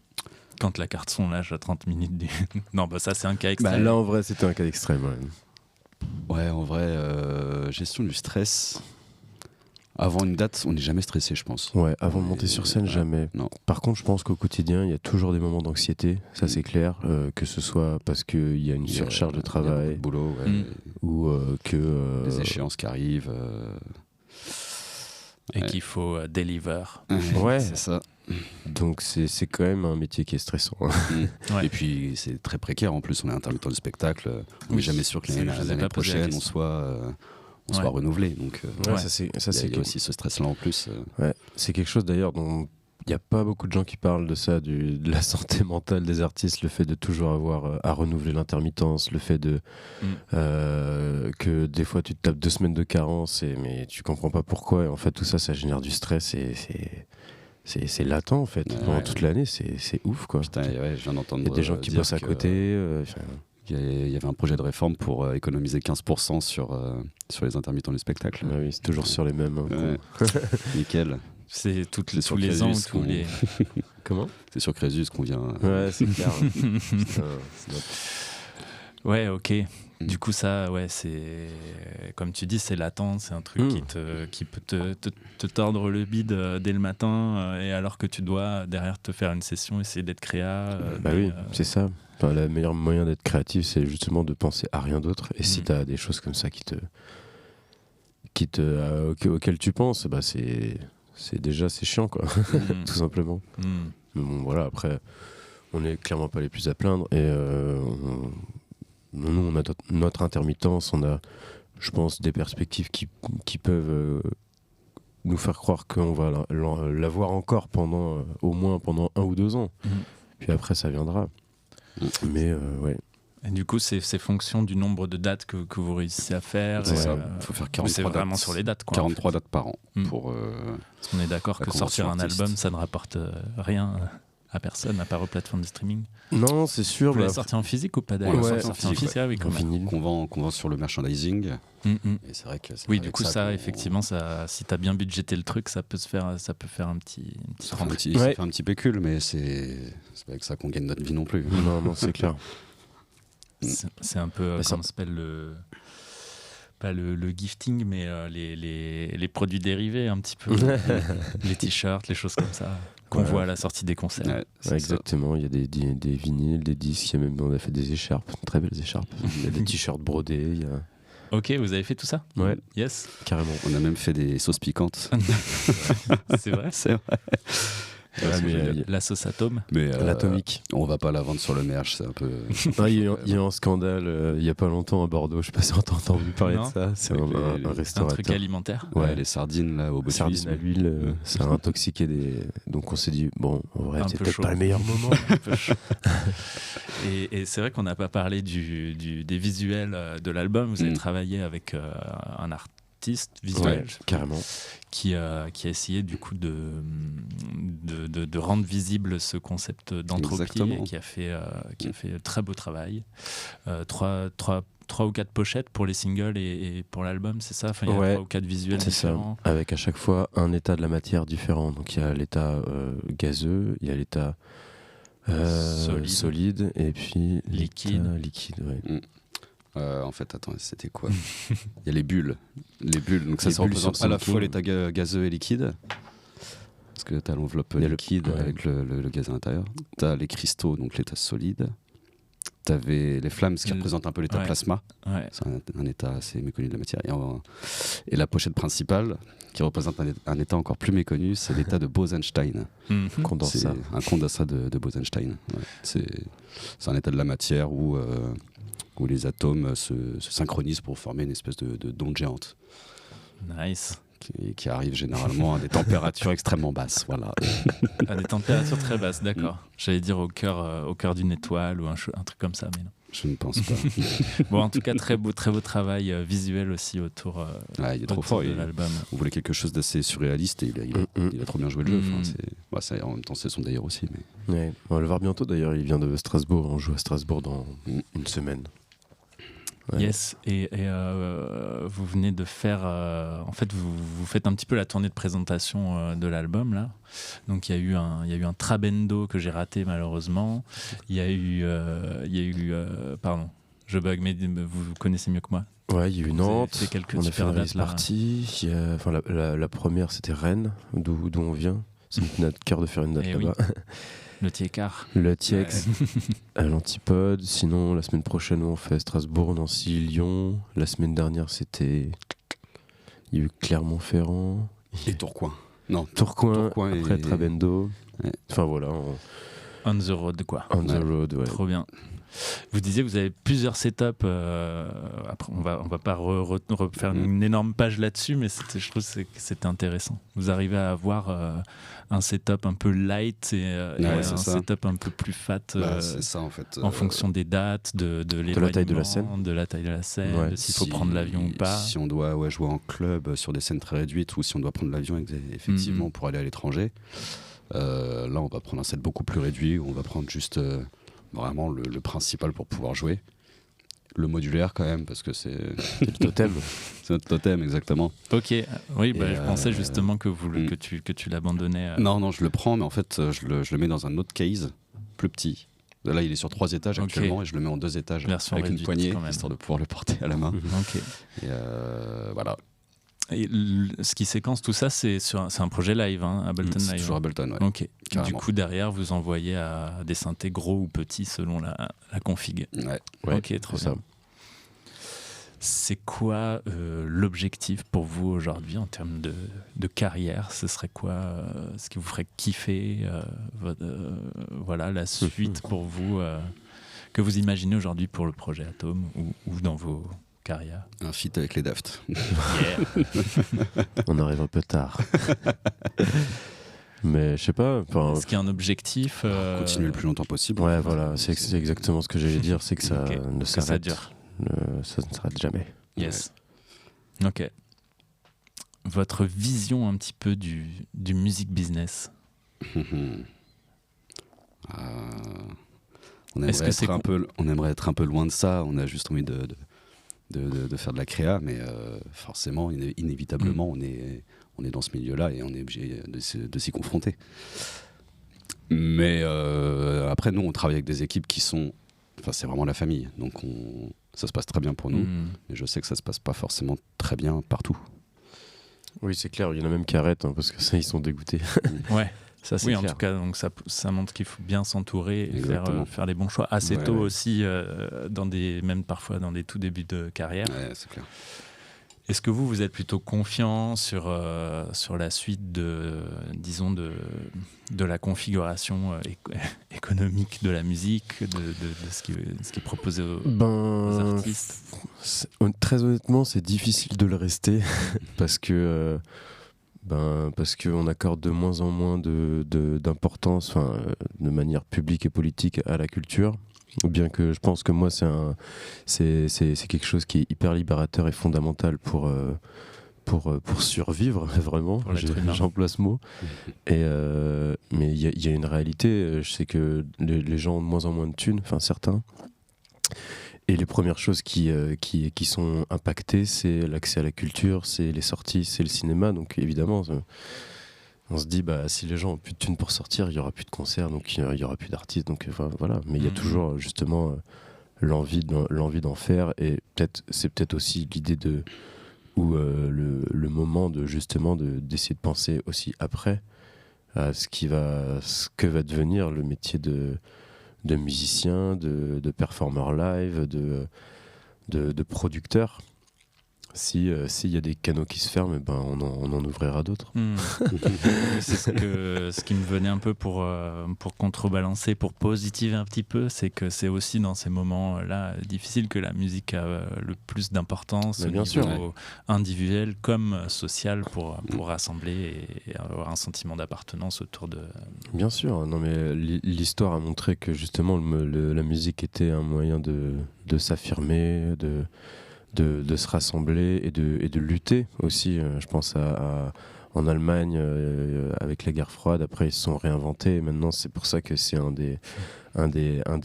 quand la carte son lâche à 30 minutes du... Non, bah ça c'est un cas Bah, extrême. là, en vrai, c'était un cas extrême. Ouais. Ouais, en vrai, gestion du stress. Avant une date, on n'est jamais stressé, je pense. Ouais, avant de monter sur scène, jamais. Non. Par contre, je pense qu'au quotidien, il y a toujours des moments d'anxiété, ça c'est clair, que ce soit parce qu'il y a une Il y a- surcharge de il y a travail beaucoup de boulot, ouais. ou que... Des échéances qui arrivent. Et qu'il faut deliver. Ouais. C'est ça. Donc c'est quand même un métier qui est stressant. Ouais. Et puis c'est très précaire en plus, on est intermittent du spectacle, on n'est Oui, jamais sûr que ça, je vous ai l'année pas posé la prochaine on question. soit renouvelé. Donc Ouais, Ouais. ça c'est il y a aussi ce stress-là en plus. Ouais, c'est quelque chose d'ailleurs dont n'y a pas beaucoup de gens qui parlent de ça, de la santé mentale des artistes, le fait de toujours avoir à renouveler l'intermittence, le fait que des fois tu te tapes 2 semaines de carence, mais tu comprends pas pourquoi. Et en fait, tout ça, ça génère du stress et c'est latent en fait. Pendant toute l'année, c'est ouf quoi. Putain, ouais, je viens d'entendre. Il y a des gens qui dire bossent à que côté. Il y avait un projet de réforme pour économiser 15% sur les intermittents du spectacle. Oui, c'est toujours sur les mêmes. Ouais. Nickel. C'est C'est sur tous les ans, Crésus tous les. Comment? C'est sur Crésus qu'on vient. Ouais, c'est clair. Putain, Ouais, ok. Du coup, ça, ouais, c'est comme tu dis, c'est latent, c'est un truc qui peut te tordre le bide dès le matin, et alors que tu dois derrière te faire une session, essayer d'être créa. Bah oui, c'est ça. Enfin, le meilleur moyen d'être créatif, c'est justement de penser à rien d'autre. Et si tu as des choses comme ça auxquelles tu penses, bah c'est chiant quoi, tout simplement. Mais bon, voilà, après, on est clairement pas les plus à plaindre et nous, on a notre intermittence, on a, je pense, des perspectives qui peuvent nous faire croire qu'on va l'avoir encore au moins pendant 1 ou 2 ans. Puis après, ça viendra. Mais ouais. Et du coup, c'est fonction du nombre de dates que vous réussissez à faire. C'est ça. Il faut faire 43 c'est dates. vraiment sur les dates, quoi. 43 dates par an. Pour, Parce qu'on est d'accord la que sortir un convention album, ça ne rapporte rien à personne, à part aux plateformes de streaming. Non, c'est sûr. Vous l'avez sorti en physique ou pas d'ailleurs? Ouais, sorti en physique, ah oui, quand même. vinyle. qu'on vend sur le merchandising. Et c'est vrai que Oui, du coup, ça, effectivement, si tu as bien budgété le truc, ça peut faire un petit ça fait rentrée. un petit pécule, mais c'est pas avec ça qu'on gagne notre vie non plus. Non, c'est clair. C'est un peu, comment s'appelle pas le gifting, mais les produits dérivés, un petit peu. Les t-shirts, les choses comme ça, qu'on voit à la sortie des concerts. Ouais, exactement, il y a des vinyles, des disques, on a fait des écharpes, très belles écharpes. Il y a des t-shirts brodés. Ok, vous avez fait tout ça? Ouais. Yes. Carrément. On a même fait des sauces piquantes. C'est vrai? C'est vrai. La sauce atome. Mais l'atomique. On va pas la vendre sur le merch, c'est un peu. Il y a eu un scandale il y a pas longtemps à Bordeaux, je sais pas si on t'a entendu parler de ça. C'est un Un restaurateur. truc alimentaire. Ouais, les sardines là au Sardines à l'huile, ça a intoxiqué donc on s'est dit bon, en vrai, c'est peut-être chaud. pas le meilleur moment. Un peu chaud. Et c'est vrai qu'on n'a pas parlé des visuels de l'album. Vous avez travaillé avec un artiste visuel, carrément, qui a essayé du coup de rendre visible ce concept d'entropie. Exactement. Et qui a fait très beau travail. 3 ou 4 pochettes pour les singles et pour l'album, c'est ça? Enfin, il y a 3 ou 4 visuels différents. Ça. Avec à chaque fois un état de la matière différent. Donc il y a l'état gazeux, il y a l'état solide et puis liquide. Ouais. En fait, attends, c'était quoi? Il y a les bulles. Donc ça représente à la fois l'état gazeux et liquide. Parce que tu as l'enveloppe liquide avec le gaz à l'intérieur. Tu as les cristaux, donc l'état solide. Tu avais les flammes, ce qui représente un peu l'état plasma. Ouais. C'est un état assez méconnu de la matière. Et la pochette principale, qui représente un état encore plus méconnu, c'est l'état de Bose-Einstein. Condensat. C'est un condensat de Bose-Einstein. Ouais. C'est un état de la matière où les atomes se synchronisent pour former une espèce d'onde géante. Nice. Qui arrive généralement à des températures extrêmement basses. Voilà. À des températures très basses, d'accord. J'allais dire au cœur d'une étoile ou un truc comme ça, mais non. Je ne pense pas. Bon, en tout cas, très beau travail visuel aussi autour, il est trop fort, de l'album. On voulait quelque chose d'assez surréaliste et il a trop bien joué le jeu. Enfin, en même temps, c'est son délire aussi. Mais... Ouais. On va le voir bientôt d'ailleurs, il vient de Strasbourg, on joue à Strasbourg dans une semaine. Ouais. Yes, et vous venez de faire... en fait, vous faites un petit peu la tournée de présentation de l'album, là. Donc, il y a eu un Trabendo que j'ai raté, malheureusement. Il y a eu... pardon, je bug, mais vous connaissez mieux que moi. Ouais, il y a eu Nantes, on a fait une release party. La première, c'était Rennes, d'où on vient. C'est notre cœur de faire une date là-bas. Oui. Le Tiécar. Le Tiex, à l'Antipode. Sinon, la semaine prochaine, on fait Strasbourg, Nancy, Lyon. La semaine dernière, il y a eu Clermont-Ferrand. Et Tourcoing. Non, Tourcoing et... après Trabendo. Ouais. Enfin voilà, On the road, quoi. On the road, ouais. Trop bien. Vous disiez, vous avez plusieurs setups. Après, on va pas refaire une énorme page là-dessus, mais je trouve que c'était intéressant. Vous arrivez à avoir un setup un peu light et un setup un peu plus fat c'est ça, en fait. en fonction des dates, de la taille de la scène. de la taille de la scène, Ouais. de s'il faut prendre l'avion ou pas. Si on doit jouer en club sur des scènes très réduites ou si on doit prendre l'avion effectivement pour aller à l'étranger, là on va prendre un set beaucoup plus réduit, où on va prendre juste vraiment le principal pour pouvoir jouer. Le modulaire quand même, parce que c'est Le totem. c'est notre totem, exactement. Ok, oui, Et, je pensais justement que tu l'abandonnais. Non, je le prends, mais en fait, je le mets dans un autre case, plus petit. Là, il est sur 3 étages Ok. actuellement, et je le mets en 2 étages, Version avec une réduite, poignée, quand même. histoire de pouvoir le porter à la main. Ok. Et voilà. Et ce qui séquence tout ça, c'est un projet live, hein, Ableton C'est Live. toujours Ableton, ouais. Ok. Carrément. Du coup, derrière, vous envoyez à des synthés gros ou petits selon la config. Ouais. Ouais, Ok, trop c'est bien. ça. C'est quoi l'objectif pour vous aujourd'hui en termes de carrière? Ce serait quoi ce qui vous ferait kiffer voilà, la suite pour vous que vous imaginez aujourd'hui pour le projet Atome ou dans vos carrières? Un feat avec les Daft. Yeah. On arrive un peu tard. Mais je sais pas. enfin, Est-ce qu'il y a un objectif Continuer le plus longtemps possible. Ouais, voilà, c'est exactement ce que j'allais dire, c'est que ça Ok. ne ça s'arrête. dure. Ça ne s'arrête jamais. Yes. Ok. Votre vision un petit peu du music business. On Est-ce aimerait, que c'est on aimerait être un peu loin de ça. On a juste envie de faire de la créa, mais forcément, inévitablement, on est dans ce milieu-là et on est obligé de s'y confronter. Mais après, nous, on travaille avec des équipes qui sont... Enfin, c'est vraiment la famille. Donc, ça se passe très bien pour nous. Mais je sais que ça se passe pas forcément très bien partout. Oui, c'est clair, il y en a même qui arrêtent parce que ça, ils sont dégoûtés. Ouais. Ça, c'est Oui, en clair. tout cas, donc ça montre qu'il faut bien s'entourer et Exactement. faire les bons choix assez Ouais, tôt ouais. aussi, même parfois dans des tout débuts de carrière. Ouais, c'est clair. Est-ce que vous êtes plutôt confiant sur la suite disons de la configuration économique de la musique, de ce qui est proposé aux artistes? Très honnêtement, c'est difficile de le rester parce que on accorde de moins en moins d'importance, de manière publique et politique à la culture. Bien que je pense que moi, c'est quelque chose qui est hyper libérateur et fondamental pour survivre, vraiment. Pour l'être humain. J'emploie ce mot. Mais il y a une réalité, je sais que les gens ont de moins en moins de thunes, enfin certains. Et les premières choses qui sont impactées, c'est l'accès à la culture, c'est les sorties, c'est le cinéma. Donc évidemment, on se dit, si les gens ont plus de thunes pour sortir, il y aura plus de concerts, donc il y aura plus d'artistes. Donc voilà. Mais il y a toujours justement l'envie d'en faire. Et c'est peut-être aussi l'idée ou le moment d'essayer de penser aussi après à ce que va devenir le métier de musicien, de performeur live, de producteur. S'il y a des canaux qui se ferment, on en ouvrira d'autres. C'est ce qui me venait un peu pour contrebalancer, pour positiver un petit peu, c'est que c'est aussi dans ces moments-là difficiles que la musique a le plus d'importance Mais au bien niveau sûr. individuel comme social pour rassembler et avoir un sentiment d'appartenance autour de... Bien sûr, non mais l'histoire a montré que justement la musique était un moyen de s'affirmer, de se rassembler et de lutter aussi. Je pense en Allemagne, avec la guerre froide, après ils se sont réinventés et maintenant c'est pour ça que c'est un des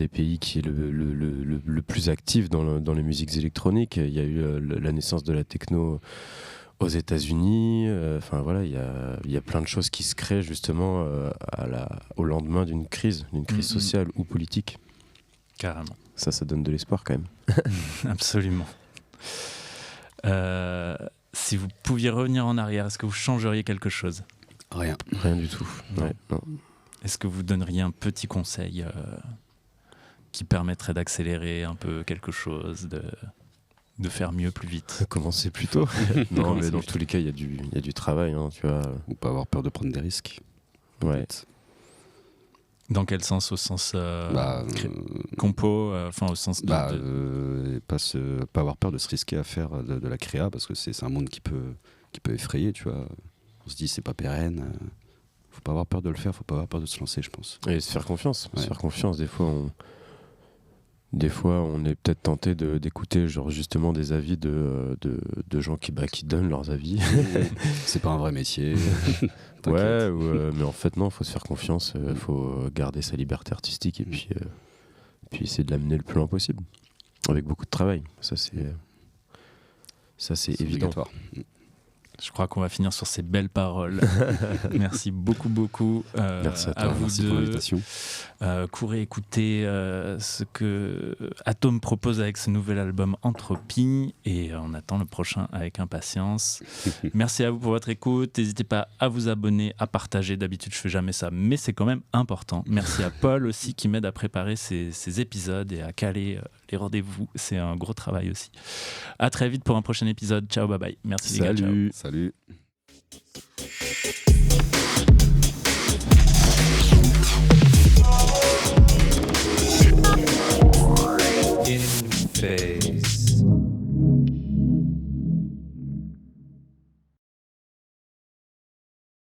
pays qui est le plus actif dans les musiques électroniques. Il y a eu la naissance de la techno aux États-Unis. Voilà, il y a plein de choses qui se créent justement au lendemain d'une crise sociale ou politique. Carrément. Ça donne de l'espoir quand même. Absolument. Si vous pouviez revenir en arrière, est-ce que vous changeriez quelque chose? Rien. Rien du tout. Non. Ouais, non. Est-ce que vous donneriez un petit conseil qui permettrait d'accélérer un peu quelque chose, de faire mieux plus vite? Commencer plus tôt. Non, mais dans tous les cas, il y a du travail, hein, tu vois. Ou pas avoir peur de prendre des risques. Ouais. Dans quel sens? Au sens Bah, compo, enfin au sens et pas avoir peur de se risquer à faire de la créa, parce que c'est un monde qui peut effrayer, tu vois. On se dit c'est pas pérenne. Faut pas avoir peur de le faire, faut pas avoir peur de se lancer, je pense. Et se faire confiance. Ouais. Se faire confiance. Des fois, on est peut-être tenté d'écouter genre justement des avis de gens qui donnent leurs avis. C'est pas un vrai métier. Ouais, mais en fait non, faut se faire confiance. Faut garder sa liberté artistique et puis essayer de l'amener le plus loin possible, avec beaucoup de travail. Ça c'est évident. Obligatoire. Je crois qu'on va finir sur ces belles paroles. Merci beaucoup. Merci à toi. vous Merci pour deux. l'invitation. Courez écouter ce que Atome propose avec ce nouvel album Entropie, et on attend le prochain avec impatience. Merci à vous pour votre écoute. N'hésitez pas à vous abonner, à partager. D'habitude, je fais jamais ça, mais c'est quand même important. Merci à Paul aussi qui m'aide à préparer ces épisodes et à caler les rendez-vous. C'est un gros travail aussi. À très vite pour un prochain épisode. Ciao, bye bye. Merci les gars. Ciao. Salut. Salut.